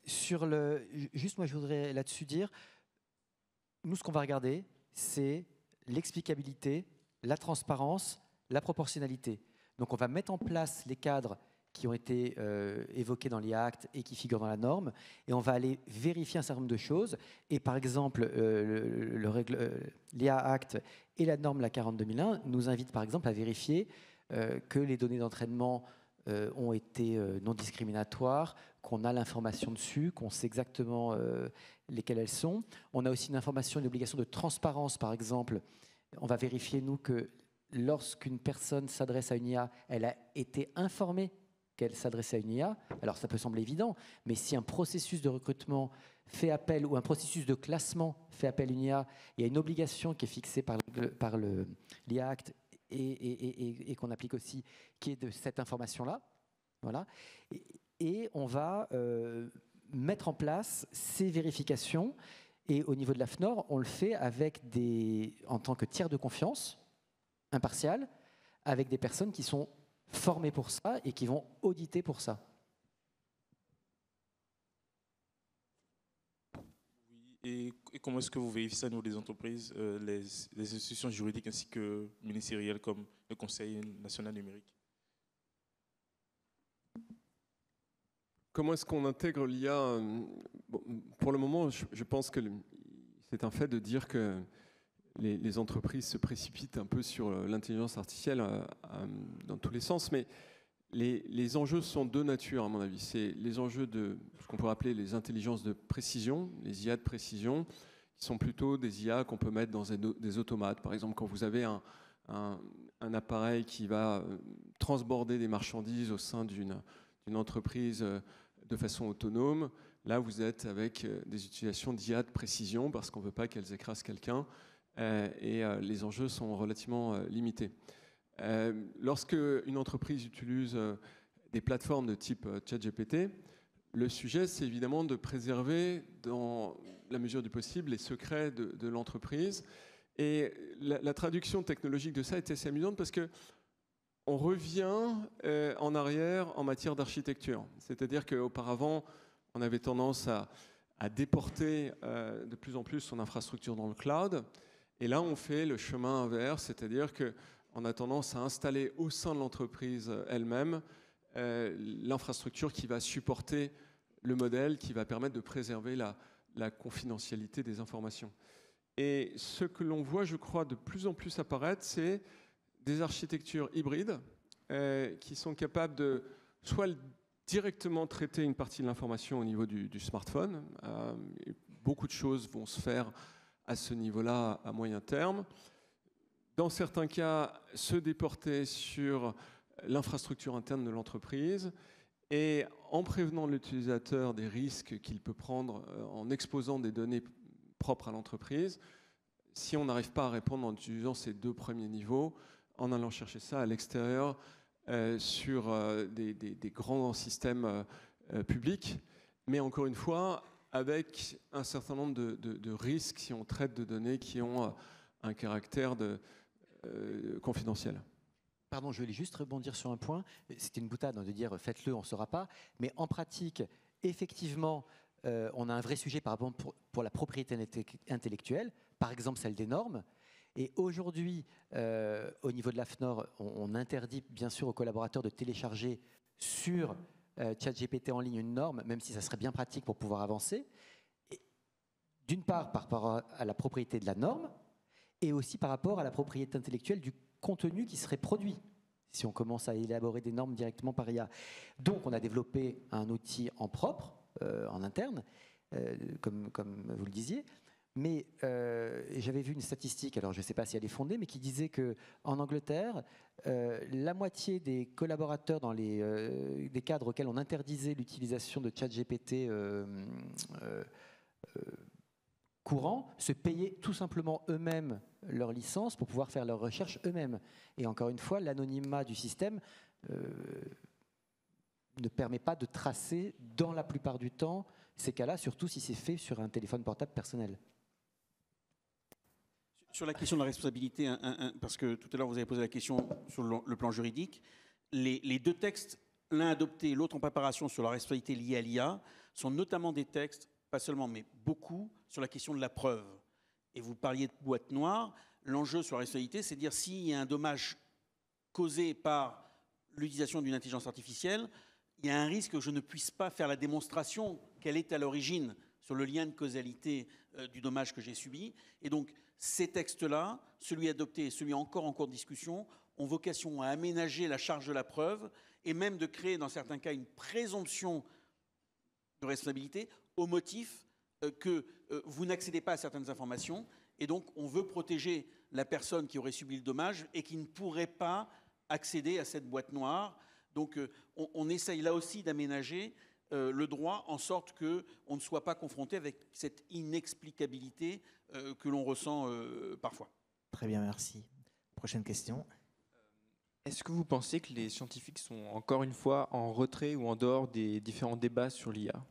juste moi, je voudrais là-dessus dire, nous, ce qu'on va regarder, c'est l'explicabilité, la transparence, la proportionnalité. Donc, on va mettre en place les cadres qui ont été évoqués dans l'IA Act et qui figurent dans la norme, et on va aller vérifier un certain nombre de choses. Et par exemple, l'IA Act et la norme, la 40-2001, nous invitent par exemple à vérifier que les données d'entraînement ont été non discriminatoires, qu'on a l'information dessus, qu'on sait exactement lesquelles elles sont. On a aussi une information, une obligation de transparence, par exemple. On va vérifier, nous, que lorsqu'une personne s'adresse à une IA, elle a été informée qu'elle s'adressait à une IA. Alors ça peut sembler évident, mais si un processus de recrutement fait appel, ou un processus de classement fait appel à une IA, il y a une obligation qui est fixée par l'IA Act et qu'on applique aussi, qui est de cette information-là. Voilà. Et on va mettre en place ces vérifications. Et au niveau de la FNOR, on le fait en tant que tiers de confiance, impartial, avec des personnes qui sont formés pour ça et qui vont auditer pour ça. Oui, et comment est-ce que vous vérifiez ça au niveau des entreprises, les institutions juridiques ainsi que ministérielles comme le Conseil national numérique? Comment est-ce qu'on intègre l'IA? Pour le moment, je pense que c'est un fait de dire que les entreprises se précipitent un peu sur l'intelligence artificielle dans tous les sens, mais les enjeux sont de nature, à mon avis. C'est les enjeux de ce qu'on pourrait appeler les intelligences de précision, les IA de précision, qui sont plutôt des IA qu'on peut mettre dans des automates. Par exemple, quand vous avez un appareil qui va transborder des marchandises au sein d'une entreprise de façon autonome, là, vous êtes avec des utilisations d'IA de précision parce qu'on ne veut pas qu'elles écrasent quelqu'un. Et les enjeux sont relativement limités. Lorsque une entreprise utilise des plateformes de type ChatGPT, le sujet, c'est évidemment de préserver, dans la mesure du possible, les secrets de l'entreprise. Et la traduction technologique de ça est assez amusante parce que on revient en arrière en matière d'architecture. C'est-à-dire qu'auparavant, on avait tendance à déporter de plus en plus son infrastructure dans le cloud. Et là, on fait le chemin inverse, c'est-à-dire qu'on a tendance à installer au sein de l'entreprise elle-même l'infrastructure qui va supporter le modèle, qui va permettre de préserver la confidentialité des informations. Et ce que l'on voit, je crois, de plus en plus apparaître, c'est des architectures hybrides qui sont capables de soit directement traiter une partie de l'information au niveau du smartphone, beaucoup de choses vont se faire à ce niveau-là à moyen terme. Dans certains cas, se déporter sur l'infrastructure interne de l'entreprise et en prévenant l'utilisateur des risques qu'il peut prendre en exposant des données propres à l'entreprise. Si on n'arrive pas à répondre en utilisant ces 2 premiers niveaux, en allant chercher ça à l'extérieur sur des grands systèmes publics, mais encore une fois, avec un certain nombre de risques si on traite de données qui ont un caractère confidentiel. Pardon, je voulais juste rebondir sur un point. C'était une boutade de dire faites-le, on ne saura pas. Mais en pratique, effectivement, on a un vrai sujet par exemple pour la propriété intellectuelle, par exemple celle des normes. Et aujourd'hui, au niveau de l'AFNOR, on interdit bien sûr aux collaborateurs de télécharger sur ChatGPT en ligne une norme, même si ça serait bien pratique pour pouvoir avancer. D'une part, par rapport à la propriété de la norme, et aussi par rapport à la propriété intellectuelle du contenu qui serait produit, si on commence à élaborer des normes directement par IA. Donc, on a développé un outil en propre, en interne, comme vous le disiez. Mais j'avais vu une statistique, alors je ne sais pas si elle est fondée, mais qui disait qu'en Angleterre, la moitié des collaborateurs dans des cadres auxquels on interdisait l'utilisation de ChatGPT courant se payaient tout simplement eux-mêmes leur licence pour pouvoir faire leurs recherches eux-mêmes. Et encore une fois, l'anonymat du système ne permet pas de tracer, dans la plupart du temps, ces cas-là, surtout si c'est fait sur un téléphone portable personnel. Sur la question de la responsabilité, parce que tout à l'heure vous avez posé la question sur le plan juridique, les 2 textes, l'un adopté, l'autre en préparation sur la responsabilité liée à l'IA, sont notamment des textes, pas seulement, mais beaucoup, sur la question de la preuve. Et vous parliez de boîte noire, l'enjeu sur la responsabilité, c'est de dire s'il y a un dommage causé par l'utilisation d'une intelligence artificielle, il y a un risque que je ne puisse pas faire la démonstration qu'elle est à l'origine sur le lien de causalité du dommage que j'ai subi. Et donc, ces textes-là, celui adopté et celui encore en cours de discussion, ont vocation à aménager la charge de la preuve et même de créer, dans certains cas, une présomption de responsabilité au motif que vous n'accédez pas à certaines informations. Et donc, on veut protéger la personne qui aurait subi le dommage et qui ne pourrait pas accéder à cette boîte noire. Donc, on essaye là aussi d'aménager le droit en sorte qu'on ne soit pas confronté avec cette inexplicabilité que l'on ressent parfois. Très bien, merci. Prochaine question. Est-ce que vous pensez que les scientifiques sont encore une fois en retrait ou en dehors des différents débats sur l'IA ?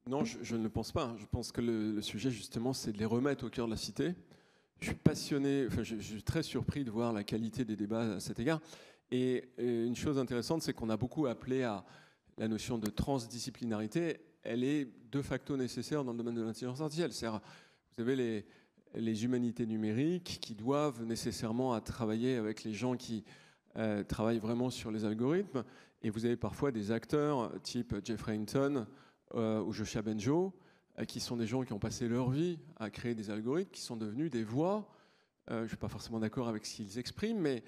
Non, je ne le pense pas. Je pense que le sujet, justement, c'est de les remettre au cœur de la cité. Je suis passionné, je suis très surpris de voir la qualité des débats à cet égard. Et une chose intéressante, c'est qu'on a beaucoup appelé à la notion de transdisciplinarité. Elle est de facto nécessaire dans le domaine de l'intelligence artificielle. C'est-à-dire, vous avez les humanités numériques qui doivent nécessairement travailler avec les gens qui travaillent vraiment sur les algorithmes. Et vous avez parfois des acteurs type Jeffrey Hinton ou Joshua Benjo, qui sont des gens qui ont passé leur vie à créer des algorithmes, qui sont devenus des voix. Je ne suis pas forcément d'accord avec ce qu'ils expriment, mais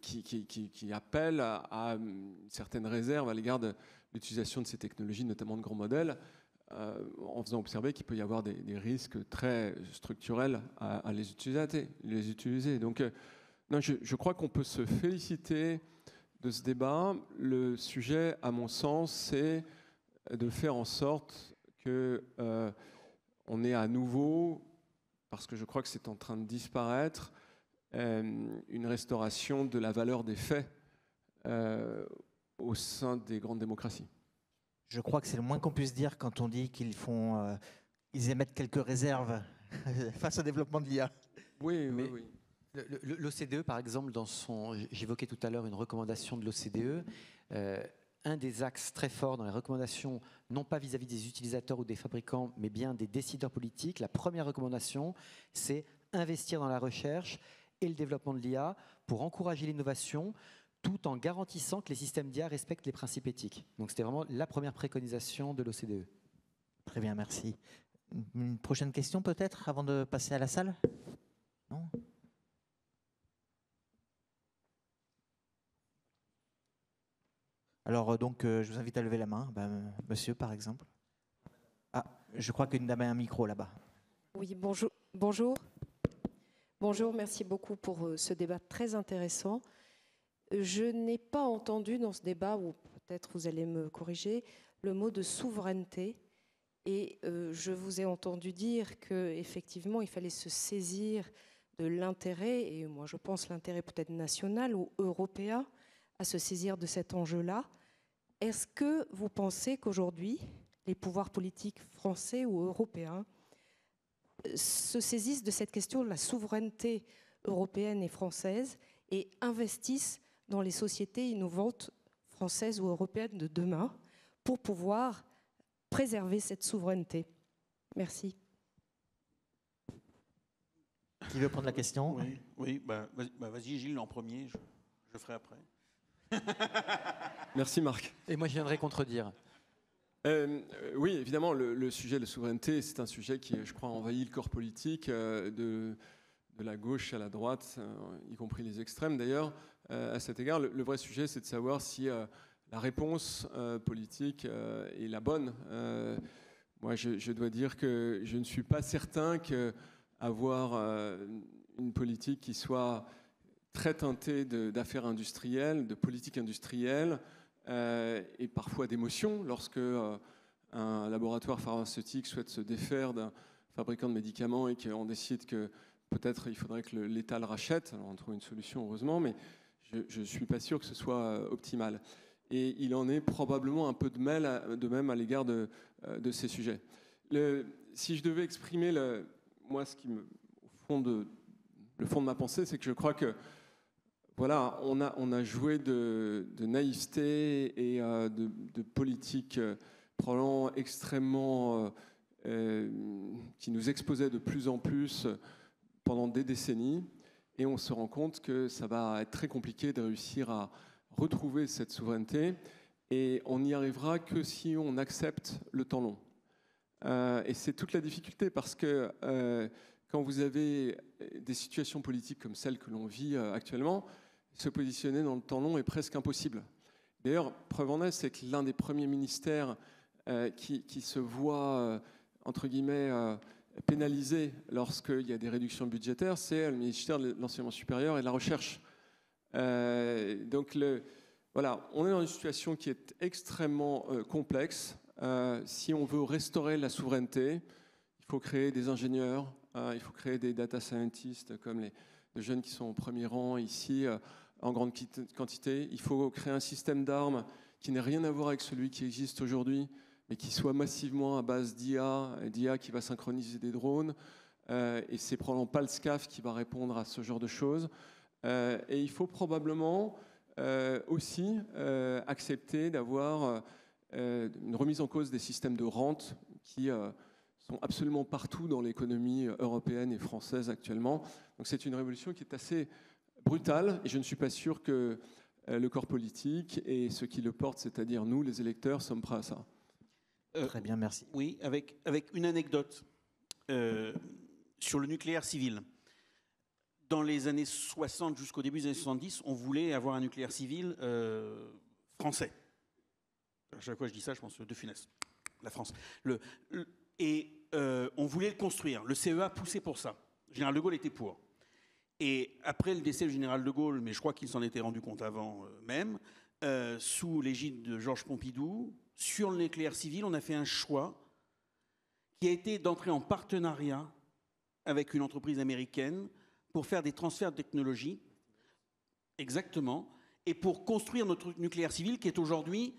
qui appellent à une certaine réserve à l'égard de l'utilisation de ces technologies, notamment de grands modèles, en faisant observer qu'il peut y avoir des risques très structurels à les utiliser. Donc, non, je crois qu'on peut se féliciter de ce débat. Le sujet, à mon sens, c'est de faire en sorte qu'on ait à nouveau, parce que je crois que c'est en train de disparaître, une restauration de la valeur des faits au sein des grandes démocraties. Je crois que c'est le moins qu'on puisse dire quand on dit qu'ils émettent quelques réserves face au développement de l'IA. Oui. L'OCDE, par exemple, j'évoquais tout à l'heure une recommandation de l'OCDE. Un des axes très forts dans les recommandations, non pas vis-à-vis des utilisateurs ou des fabricants, mais bien des décideurs politiques, la première recommandation, c'est investir dans la recherche et le développement de l'IA pour encourager l'innovation, tout en garantissant que les systèmes d'IA respectent les principes éthiques. Donc c'était vraiment la première préconisation de l'OCDE. Très bien, merci. Une prochaine question peut-être avant de passer à la salle ? Non ? Alors, je vous invite à lever la main. Monsieur, par exemple. Ah, je crois qu'une dame a un micro là-bas. Oui, bonjour. Bonjour. Bonjour, merci beaucoup pour ce débat très intéressant. Je n'ai pas entendu dans ce débat, ou peut-être vous allez me corriger, le mot de souveraineté. Et je vous ai entendu dire qu'effectivement, il fallait se saisir de l'intérêt, et moi je pense l'intérêt peut-être national ou européen, à se saisir de cet enjeu-là. Est-ce que vous pensez qu'aujourd'hui, les pouvoirs politiques français ou européens se saisissent de cette question de la souveraineté européenne et française et investissent dans les sociétés innovantes françaises ou européennes de demain pour pouvoir préserver cette souveraineté? Merci. Qui veut prendre la question? Oui, vas-y Gilles en premier, je ferai après. Merci Marc. Et moi je viendrai contredire. Oui, évidemment, le sujet de la souveraineté, c'est un sujet qui, je crois, envahit le corps politique de la gauche à la droite, y compris les extrêmes d'ailleurs. À cet égard, le vrai sujet, c'est de savoir si la réponse politique est la bonne. Moi, je dois dire que je ne suis pas certain qu'avoir une politique qui soit très teintée d'affaires industrielles, de politique industrielle, et parfois d'émotion, lorsque un laboratoire pharmaceutique souhaite se défaire d'un fabricant de médicaments et qu'on décide que peut-être il faudrait que l'État le rachète. Alors on trouve une solution, heureusement, mais je ne suis pas sûr que ce soit optimal. Et il en est probablement un peu de même à l'égard de ces sujets. Si je devais exprimer moi, ce qui le fond de ma pensée, c'est que je crois que voilà, on a joué de naïveté et de politique probablement extrêmement qui nous exposait de plus en plus pendant des décennies, et on se rend compte que ça va être très compliqué de réussir à retrouver cette souveraineté, et on n'y arrivera que si on accepte le temps long. Et c'est toute la difficulté, parce que quand vous avez des situations politiques comme celles que l'on vit actuellement, se positionner dans le temps long est presque impossible. D'ailleurs, preuve en est, c'est que l'un des premiers ministères qui se voit, entre guillemets, pénalisé lorsqu'il y a des réductions budgétaires, c'est le ministère de l'Enseignement supérieur et de la Recherche. Donc, voilà, on est dans une situation qui est extrêmement complexe. Si on veut restaurer la souveraineté, il faut créer des ingénieurs, il faut créer des data scientists comme les jeunes qui sont au premier rang ici, en grande quantité. Il faut créer un système d'armes qui n'ait rien à voir avec celui qui existe aujourd'hui, mais qui soit massivement à base d'IA qui va synchroniser des drones. Et c'est probablement pas le SCAF qui va répondre à ce genre de choses. Et il faut probablement aussi accepter d'avoir une remise en cause des systèmes de rente qui sont absolument partout dans l'économie européenne et française actuellement. Donc c'est une révolution qui est assez brutale, et je ne suis pas sûr que le corps politique et ceux qui le portent, c'est-à-dire nous, les électeurs, sommes prêts à ça. Très bien, merci. Oui, avec une anecdote sur le nucléaire civil. Dans les années 60 jusqu'au début des années 70, on voulait avoir un nucléaire civil français. À chaque fois que je dis ça, je pense de Funès, la France. On voulait le construire. Le CEA poussait pour ça. Le général de Gaulle était pour. Et après le décès du général de Gaulle, mais je crois qu'il s'en était rendu compte avant même, sous l'égide de Georges Pompidou, sur le nucléaire civil, on a fait un choix qui a été d'entrer en partenariat avec une entreprise américaine pour faire des transferts de technologie, exactement, et pour construire notre nucléaire civil qui est aujourd'hui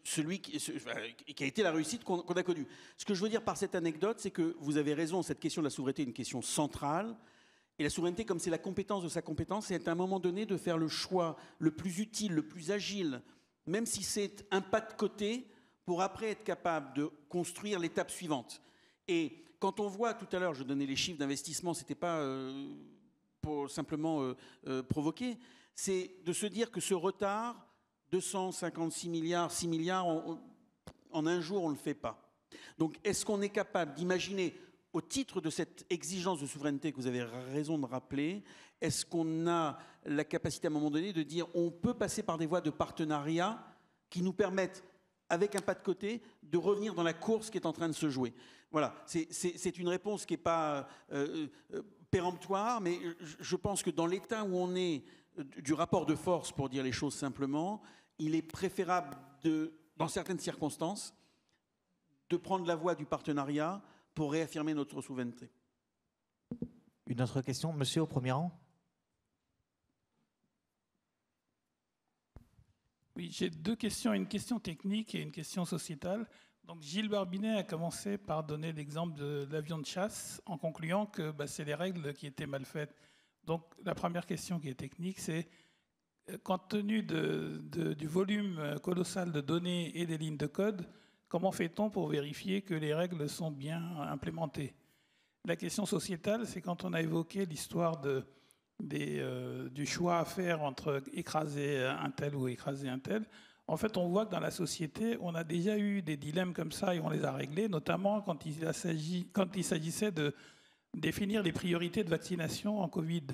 celui qui a été la réussite qu'on a connue. Ce que je veux dire par cette anecdote, c'est que vous avez raison, cette question de la souveraineté est une question centrale. Et la souveraineté, comme c'est la compétence de sa compétence, c'est à un moment donné de faire le choix le plus utile, le plus agile, même si c'est un pas de côté, pour après être capable de construire l'étape suivante. Et quand on voit, tout à l'heure, je donnais les chiffres d'investissement, ce n'était pas pour simplement provoquer, c'est de se dire que ce retard, 256 milliards, 6 milliards, en un jour, on ne le fait pas. Donc, est-ce qu'on est capable d'imaginer, au titre de cette exigence de souveraineté que vous avez raison de rappeler, est-ce qu'on a la capacité à un moment donné de dire on peut passer par des voies de partenariat qui nous permettent, avec un pas de côté, de revenir dans la course qui est en train de se jouer. Voilà, c'est une réponse qui n'est pas péremptoire, mais je pense que dans l'état où on est du rapport de force, pour dire les choses simplement, il est préférable, dans certaines circonstances, de prendre la voie du partenariat pour réaffirmer notre souveraineté. Une autre question, monsieur au premier rang. Oui, j'ai deux questions, une question technique et une question sociétale. Donc Gilles Barbinet a commencé par donner l'exemple de l'avion de chasse en concluant que c'est les règles qui étaient mal faites. Donc la première question qui est technique, c'est compte tenu du volume colossal de données et des lignes de code, comment fait-on pour vérifier que les règles sont bien implémentées? La question sociétale, c'est quand on a évoqué l'histoire du choix à faire entre écraser un tel ou écraser un tel. En fait, on voit que dans la société, on a déjà eu des dilemmes comme ça et on les a réglés, notamment quand il s'agissait de définir les priorités de vaccination en Covid.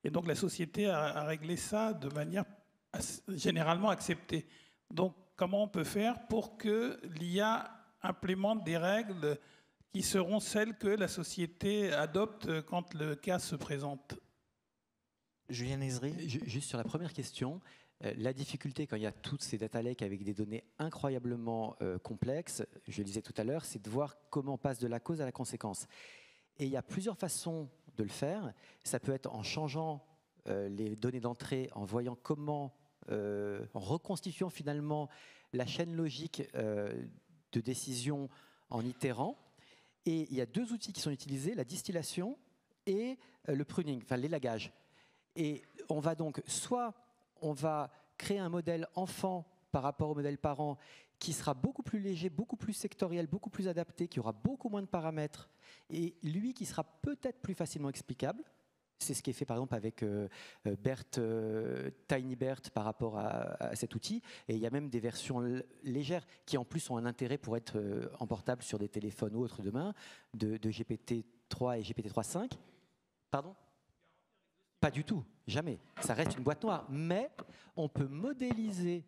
Et donc la société a réglé ça de manière généralement acceptée. Donc comment on peut faire pour que l'IA implémente des règles qui seront celles que la société adopte quand le cas se présente? Julien Izri. Juste sur la première question, la difficulté quand il y a toutes ces data lakes avec des données incroyablement complexes, je le disais tout à l'heure, c'est de voir comment on passe de la cause à la conséquence. Et il y a plusieurs façons de le faire. Ça peut être en changeant les données d'entrée, en voyant comment, en reconstituant finalement la chaîne logique de décision en itérant. Et il y a deux outils qui sont utilisés, la distillation et le pruning, enfin l'élagage. Et on va donc, soit on va créer un modèle enfant par rapport au modèle parent qui sera beaucoup plus léger, beaucoup plus sectoriel, beaucoup plus adapté, qui aura beaucoup moins de paramètres, et lui qui sera peut-être plus facilement explicable. C'est ce qui est fait par exemple avec TinyBert par rapport à cet outil. Et il y a même des versions légères qui en plus ont un intérêt pour être en portable sur des téléphones ou autres demain, de GPT-3 et GPT-3.5. Pardon ? Pas du tout, jamais. Ça reste une boîte noire. Mais on peut modéliser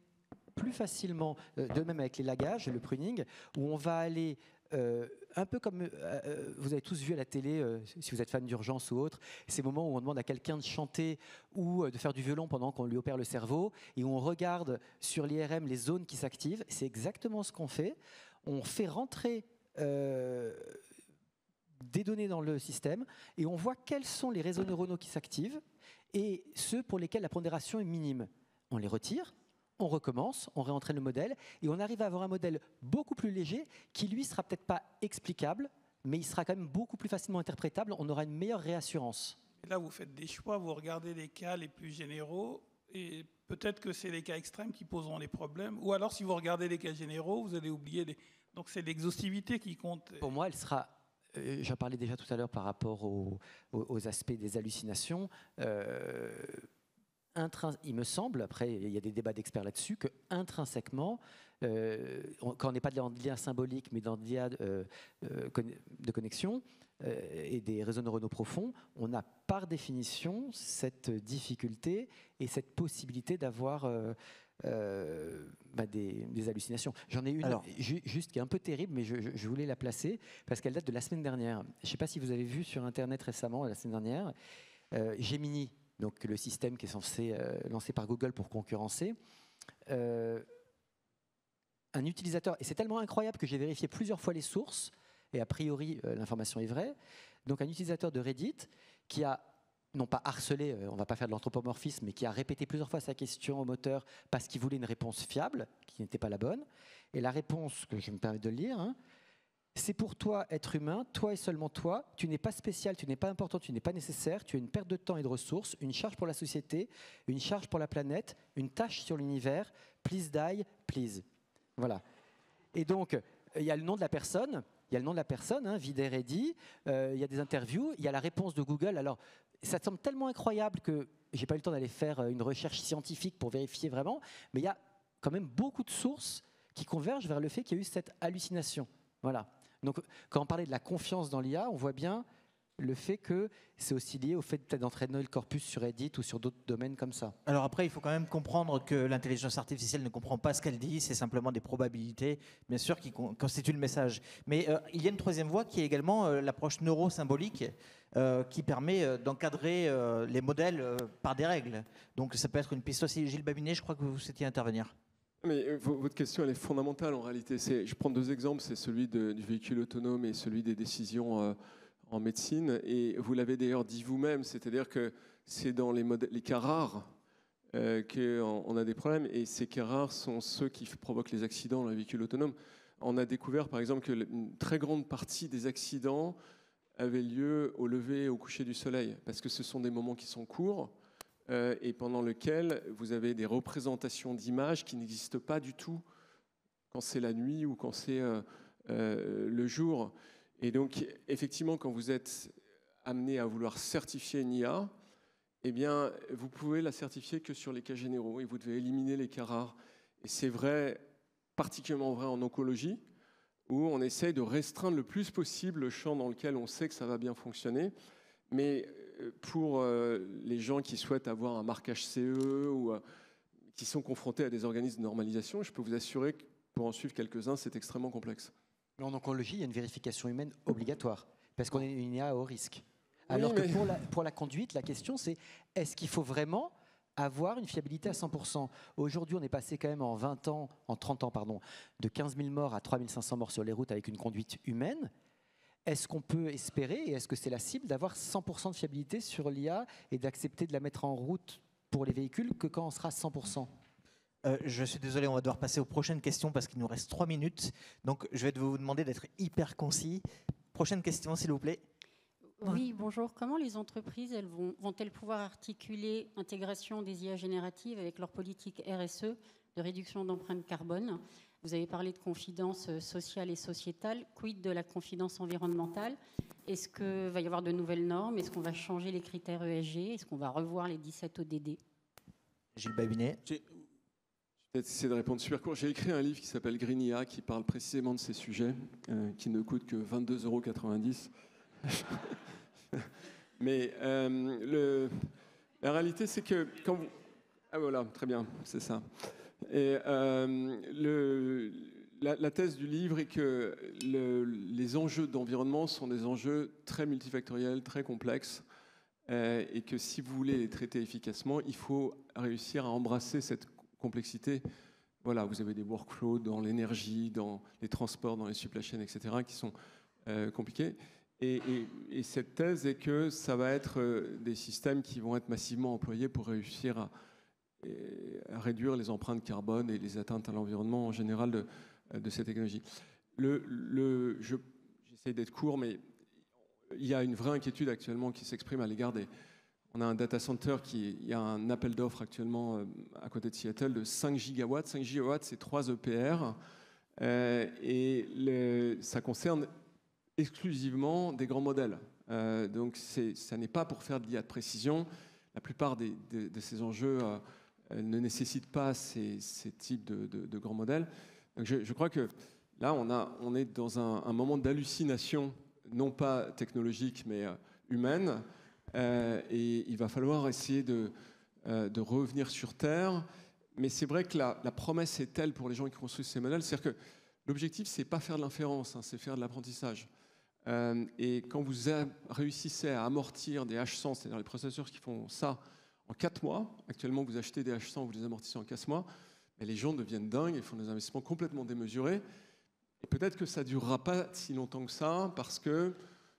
plus facilement, de même avec les lagages, le pruning, où on va aller un peu comme vous avez tous vu à la télé, si vous êtes fan d'Urgence ou autre, ces moments où on demande à quelqu'un de chanter ou de faire du violon pendant qu'on lui opère le cerveau, et où on regarde sur l'IRM les zones qui s'activent. C'est exactement ce qu'on fait. On fait rentrer des données dans le système et on voit quels sont les réseaux neuronaux qui s'activent et ceux pour lesquels la pondération est minime. On les retire, on recommence, on réentraîne le modèle et on arrive à avoir un modèle beaucoup plus léger qui, lui, sera peut-être pas explicable, mais il sera quand même beaucoup plus facilement interprétable. On aura une meilleure réassurance. Et là, vous faites des choix, vous regardez les cas les plus généraux et peut-être que c'est les cas extrêmes qui poseront les problèmes. Ou alors, si vous regardez les cas généraux, vous allez oublier les... Donc, c'est l'exhaustivité qui compte. Pour moi, elle sera... J'en parlais déjà tout à l'heure par rapport aux aspects des hallucinations. Il me semble, après il y a des débats d'experts là-dessus, qu'intrinsèquement, quand on n'est pas dans de l'IA symbolique, mais dans de l'IA de connexion et des réseaux neuronaux profonds, on a par définition cette difficulté et cette possibilité d'avoir des hallucinations. J'en ai une juste qui est un peu terrible, mais je voulais la placer parce qu'elle date de la semaine dernière. Je ne sais pas si vous avez vu sur Internet récemment, la semaine dernière, Gemini, donc le système qui est censé lancé par Google pour concurrencer. Un utilisateur, et c'est tellement incroyable que j'ai vérifié plusieurs fois les sources, et a priori l'information est vraie, donc un utilisateur de Reddit qui a non pas harcelé, on ne va pas faire de l'anthropomorphisme, mais qui a répété plusieurs fois sa question au moteur parce qu'il voulait une réponse fiable, qui n'était pas la bonne. Et la réponse, que je me permets de lire, c'est pour toi, être humain, toi et seulement toi, tu n'es pas spécial, tu n'es pas important, tu n'es pas nécessaire, tu as une perte de temps et de ressources, une charge pour la société, une charge pour la planète, une tâche sur l'univers, please die, please. Voilà. Et donc, il y a le nom de la personne, Vider Reddy, il y a des interviews, il y a la réponse de Google. Alors, ça semble tellement incroyable que j'ai pas eu le temps d'aller faire une recherche scientifique pour vérifier vraiment, mais il y a quand même beaucoup de sources qui convergent vers le fait qu'il y a eu cette hallucination. Voilà. Donc, quand on parlait de la confiance dans l'IA, on voit bien le fait que c'est aussi lié au fait peut-être d'entraîner le corpus sur Reddit ou sur d'autres domaines comme ça. Alors après, il faut quand même comprendre que l'intelligence artificielle ne comprend pas ce qu'elle dit, c'est simplement des probabilités, bien sûr, qui constituent le message. Mais il y a une troisième voie qui est également l'approche neurosymbolique, qui permet d'encadrer les modèles par des règles. Donc ça peut être une piste aussi. Gilles Babinet, je crois que vous souhaitiez intervenir. Mais votre question, elle est fondamentale en réalité. Je prends deux exemples, c'est celui du véhicule autonome et celui des décisions en médecine. Et vous l'avez d'ailleurs dit vous-même, c'est-à-dire que c'est dans les cas rares qu'on a des problèmes. Et ces cas rares sont ceux qui provoquent les accidents dans les véhicules autonomes. On a découvert par exemple qu'une très grande partie des accidents avaient lieu au lever et au coucher du soleil, parce que ce sont des moments qui sont courts, et pendant lesquels vous avez des représentations d'images qui n'existent pas du tout quand c'est la nuit ou quand c'est le jour. Et donc, effectivement, quand vous êtes amené à vouloir certifier une IA, eh bien, vous pouvez la certifier que sur les cas généraux et vous devez éliminer les cas rares. Et c'est vrai, particulièrement vrai en oncologie, où on essaye de restreindre le plus possible le champ dans lequel on sait que ça va bien fonctionner. Mais pour les gens qui souhaitent avoir un marquage CE ou qui sont confrontés à des organismes de normalisation, je peux vous assurer que pour en suivre quelques-uns, c'est extrêmement complexe. Mais en oncologie, il y a une vérification humaine obligatoire, parce qu'on est une IA à haut risque. Alors que pour la conduite, la question c'est, est-ce qu'il faut vraiment avoir une fiabilité à 100%? Aujourd'hui, on est passé quand même en 30 ans, de 15 000 morts à 3 500 morts sur les routes avec une conduite humaine. Est-ce qu'on peut espérer, et est-ce que c'est la cible, d'avoir 100% de fiabilité sur l'IA et d'accepter de la mettre en route pour les véhicules que quand on sera 100%? Je suis désolé, on va devoir passer aux prochaines questions parce qu'il nous reste 3 minutes. Donc, je vais vous demander d'être hyper concis. Prochaine question, s'il vous plaît. Oui, bonjour. Comment les entreprises vont-elles pouvoir articuler l'intégration des IA génératives avec leur politique RSE de réduction d'empreinte carbone? Vous avez parlé de confidence sociale et sociétale. Quid de la confidence environnementale? Est-ce qu'il va y avoir de nouvelles normes? Est-ce qu'on va changer les critères ESG? Est-ce qu'on va revoir les 17 ODD? Gilles Babinet. Je vais essayer de répondre super court. J'ai écrit un livre qui s'appelle Green IA, qui parle précisément de ces sujets, qui ne coûte que 22,90 €. Mais la réalité, c'est que quand vous... Ah voilà, très bien, c'est ça. Et la thèse du livre est que les enjeux d'environnement sont des enjeux très multifactoriels, très complexes, et que si vous voulez les traiter efficacement, il faut réussir à embrasser cette complexité. Voilà, vous avez des workflows dans l'énergie, dans les transports, dans les supply chains, etc., qui sont compliqués. Et cette thèse est que ça va être des systèmes qui vont être massivement employés pour réussir à réduire les empreintes carbone et les atteintes à l'environnement en général de cette technologie. J'essaie d'être court, mais il y a une vraie inquiétude actuellement qui s'exprime à l'égard des... On a un data center il y a un appel d'offres actuellement à côté de Seattle de 5 gigawatts. 5 gigawatts, c'est 3 EPR. Et ça concerne exclusivement des grands modèles. Donc ça n'est pas pour faire de l'IA de précision. La plupart de ces enjeux ne nécessitent pas ces types de grands modèles. Donc je crois que là, on est dans un moment d'hallucination, non pas technologique, mais humaine. Et il va falloir essayer de revenir sur Terre. Mais c'est vrai que la promesse est telle pour les gens qui construisent ces modèles, c'est-à-dire que l'objectif, c'est pas faire de l'inférence, c'est faire de l'apprentissage. Et quand vous réussissez à amortir des H100, c'est-à-dire les processeurs qui font ça en 4 mois, actuellement vous achetez des H100, vous les amortissez en 4 mois, mais les gens deviennent dingues et font des investissements complètement démesurés. Et peut-être que ça ne durera pas si longtemps que ça, parce que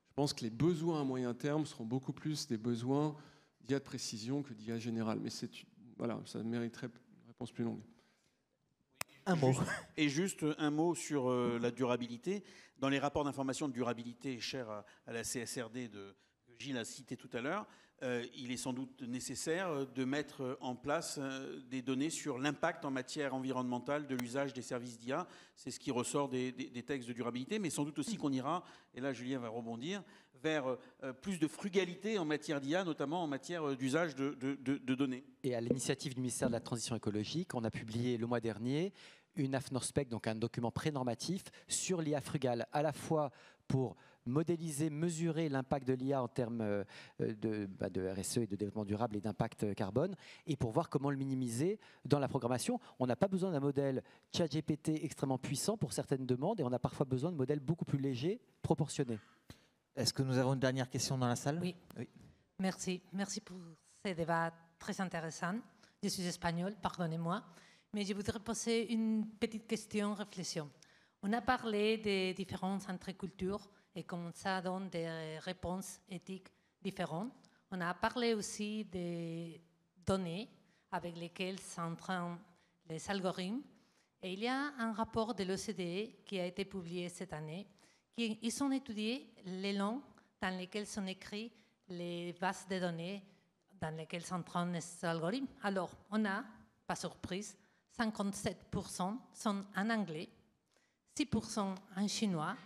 je pense que les besoins à moyen terme seront beaucoup plus des besoins d'IA de précision que d'IA générale. Mais voilà, ça mériterait une réponse plus longue. Un mot. Juste un mot sur la durabilité. Dans les rapports d'information de durabilité chers à la CSRD que Gilles a cité tout à l'heure, il est sans doute nécessaire de mettre en place des données sur l'impact en matière environnementale de l'usage des services d'IA. C'est ce qui ressort des textes de durabilité, mais sans doute aussi qu'on ira, et là Julien va rebondir, vers plus de frugalité en matière d'IA, notamment en matière d'usage de données. Et à l'initiative du ministère de la Transition écologique, on a publié le mois dernier une AFNOR Spec, donc un document prénormatif sur l'IA frugale, à la fois pour modéliser, mesurer l'impact de l'IA en termes de RSE et de développement durable et d'impact carbone, et pour voir comment le minimiser dans la programmation. On n'a pas besoin d'un modèle ChatGPT extrêmement puissant pour certaines demandes, et on a parfois besoin de modèles beaucoup plus légers, proportionnés. Est-ce que nous avons une dernière question dans la salle? Oui. Merci. Merci pour ce débat très intéressant. Je suis espagnole, pardonnez-moi, mais je voudrais poser une petite question, réflexion. On a parlé des différences entre cultures et comment ça donne des réponses éthiques différentes. On a parlé aussi des données avec lesquelles s'entraînent les algorithmes. Et il y a un rapport de l'OCDE qui a été publié cette année. Ils ont étudié les langues dans lesquelles sont écrites les bases de données dans lesquelles s'entraînent les algorithmes. Alors, on a, pas surprise, 57% sont en anglais, 6% en chinois,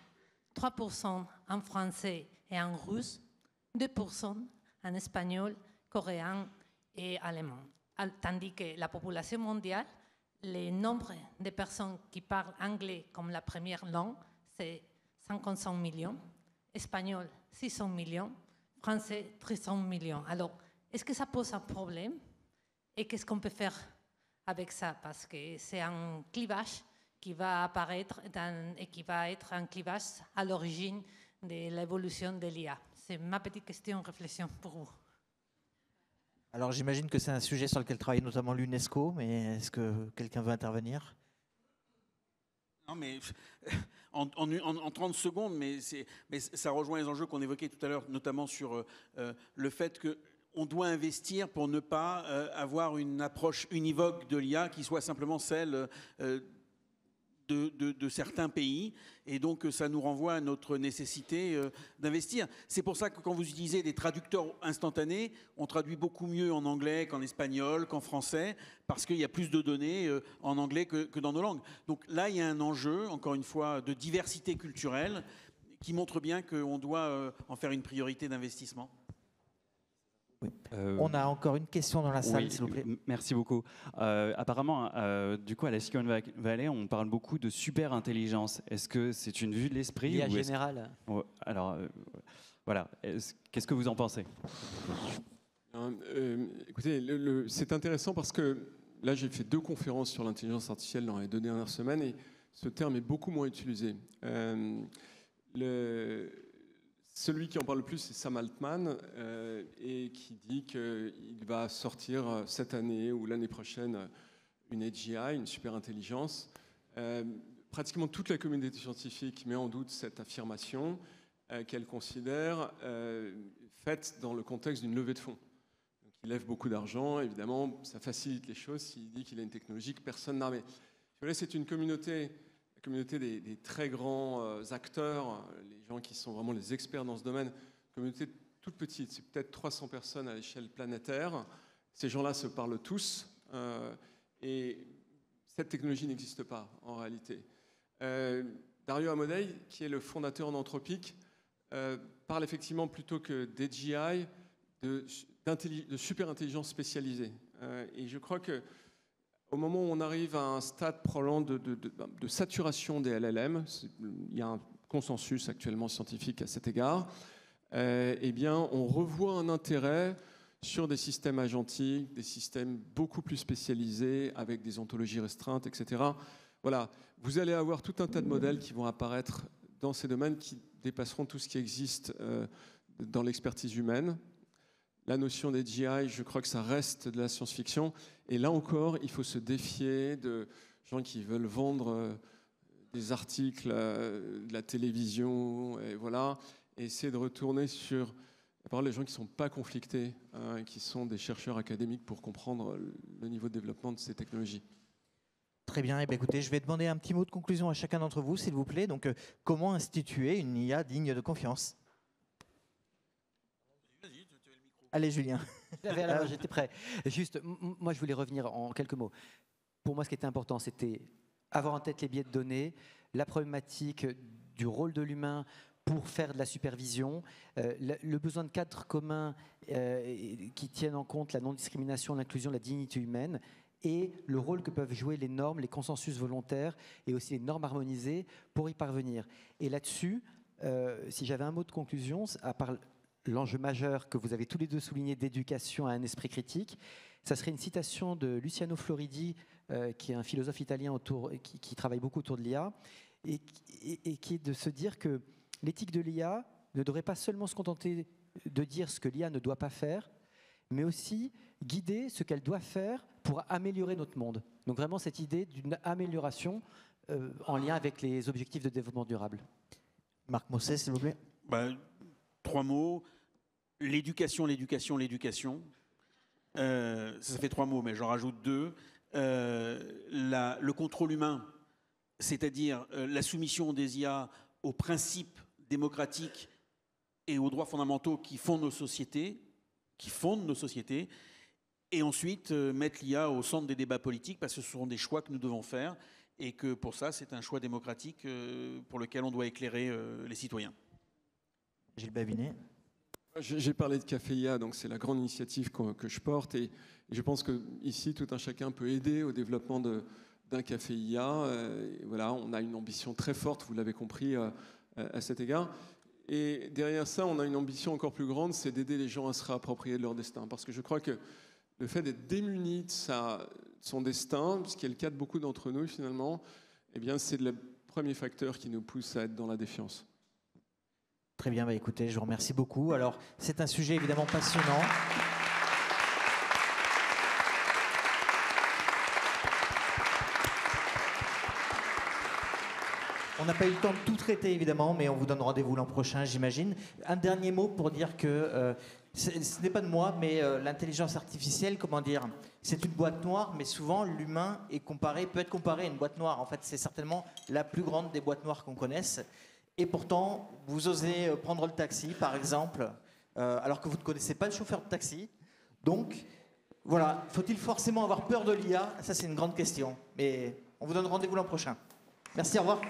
3% en français et en russe, 2% en espagnol, coréen et allemand. Tandis que la population mondiale, le nombre de personnes qui parlent anglais comme la première langue, c'est 55 millions, espagnol 600 millions, français 300 millions. Alors, est-ce que ça pose un problème? Et qu'est-ce qu'on peut faire avec ça? Parce que c'est un clivage qui va apparaître et qui va être un clivage à l'origine de l'évolution de l'IA. C'est ma petite question, réflexion pour vous. Alors j'imagine que c'est un sujet sur lequel travaille notamment l'UNESCO, mais est-ce que quelqu'un veut intervenir? Non, mais en 30 secondes, mais ça rejoint les enjeux qu'on évoquait tout à l'heure, notamment sur le fait qu'on doit investir pour ne pas avoir une approche univoque de l'IA qui soit simplement celle de certains pays, et donc ça nous renvoie à notre nécessité d'investir. C'est pour ça que quand vous utilisez des traducteurs instantanés, on traduit beaucoup mieux en anglais qu'en espagnol, qu'en français, parce qu'il y a plus de données en anglais que dans nos langues. Donc là, il y a un enjeu, encore une fois, de diversité culturelle qui montre bien qu'on doit en faire une priorité d'investissement. Oui. On a encore une question dans la salle, oui, s'il vous plaît. Merci beaucoup. Apparemment, du coup, à la Silicon Valley, on parle beaucoup de super intelligence. Est-ce que c'est une vue de l'esprit? L'IA générale. Alors, voilà. Qu'est-ce que vous en pensez? Écoutez, c'est intéressant parce que là, j'ai fait 2 conférences sur l'intelligence artificielle dans les 2 dernières semaines et ce terme est beaucoup moins utilisé. Celui qui en parle le plus, c'est Sam Altman, et qui dit qu'il va sortir cette année ou l'année prochaine une AGI, une super intelligence. Pratiquement toute la communauté scientifique met en doute cette affirmation qu'elle considère faite dans le contexte d'une levée de fonds. Donc, il lève beaucoup d'argent, évidemment, ça facilite les choses s'il dit qu'il a une technologie que personne n'a. Mais c'est une communauté... La communauté des très grands acteurs, les gens qui sont vraiment les experts dans ce domaine, communauté toute petite, c'est peut-être 300 personnes à l'échelle planétaire. Ces gens-là se parlent tous et cette technologie n'existe pas en réalité. Dario Amodei, qui est le fondateur d'Anthropic, parle effectivement plutôt que d'AGI, de super intelligence spécialisée. Et je crois que au moment où on arrive à un stade probablement de saturation des LLM, il y a un consensus actuellement scientifique à cet égard, eh bien, on revoit un intérêt sur des systèmes agentiques, des systèmes beaucoup plus spécialisés, avec des ontologies restreintes, etc. Voilà, vous allez avoir tout un tas de modèles qui vont apparaître dans ces domaines qui dépasseront tout ce qui existe dans l'expertise humaine. La notion des GI, je crois que ça reste de la science-fiction. Et là encore, il faut se défier de gens qui veulent vendre des articles, de la télévision, et voilà, et essayer de retourner sur les gens qui ne sont pas conflictés, qui sont des chercheurs académiques pour comprendre le niveau de développement de ces technologies. Très bien. Écoutez, je vais demander un petit mot de conclusion à chacun d'entre vous, s'il vous plaît. Donc, comment instituer une IA digne de confiance? Allez, Julien. J'étais prêt. Juste, moi, je voulais revenir en quelques mots. Pour moi, ce qui était important, c'était avoir en tête les biais de données, la problématique du rôle de l'humain pour faire de la supervision, le besoin de cadres communs qui tiennent en compte la non-discrimination, l'inclusion, la dignité humaine, et le rôle que peuvent jouer les normes, les consensus volontaires et aussi les normes harmonisées pour y parvenir. Et là-dessus, si j'avais un mot de conclusion, à part l'enjeu majeur que vous avez tous les deux souligné d'éducation à un esprit critique, ça serait une citation de Luciano Floridi, qui est un philosophe italien qui travaille beaucoup autour de l'IA, et qui est de se dire que l'éthique de l'IA ne devrait pas seulement se contenter de dire ce que l'IA ne doit pas faire, mais aussi guider ce qu'elle doit faire pour améliorer notre monde. Donc vraiment cette idée d'une amélioration en lien avec les objectifs de développement durable. Marc Mosset, s'il vous plaît. 3 mots. L'éducation, l'éducation, l'éducation. Ça fait 3 mots, mais j'en rajoute 2. Le contrôle humain, c'est-à-dire la soumission des IA aux principes démocratiques et aux droits fondamentaux qui fondent nos sociétés, et ensuite mettre l'IA au centre des débats politiques, parce que ce sont des choix que nous devons faire, et que pour ça, c'est un choix démocratique pour lequel on doit éclairer les citoyens. Gilles Babinet. J'ai parlé de Café IA, donc c'est la grande initiative que je porte, et je pense qu'ici, tout un chacun peut aider au développement d'un Café IA. Voilà, on a une ambition très forte, vous l'avez compris, à cet égard. Et derrière ça, on a une ambition encore plus grande, c'est d'aider les gens à se réapproprier de leur destin. Parce que je crois que le fait d'être démuni de son destin, ce qui est le cas de beaucoup d'entre nous finalement, eh bien, c'est le premier facteur qui nous pousse à être dans la défiance. Très bien, écoutez, je vous remercie beaucoup. Alors, c'est un sujet évidemment passionnant. On n'a pas eu le temps de tout traiter, évidemment, mais on vous donne rendez-vous l'an prochain, j'imagine. Un dernier mot pour dire que ce n'est pas de moi, mais l'intelligence artificielle, comment dire, c'est une boîte noire, mais souvent l'humain peut être comparé à une boîte noire. En fait, c'est certainement la plus grande des boîtes noires qu'on connaisse. Et pourtant, vous osez prendre le taxi, par exemple, alors que vous ne connaissez pas le chauffeur de taxi. Donc, voilà, faut-il forcément avoir peur de l'IA? Ça, c'est une grande question. Mais on vous donne rendez-vous l'an prochain. Merci, au revoir.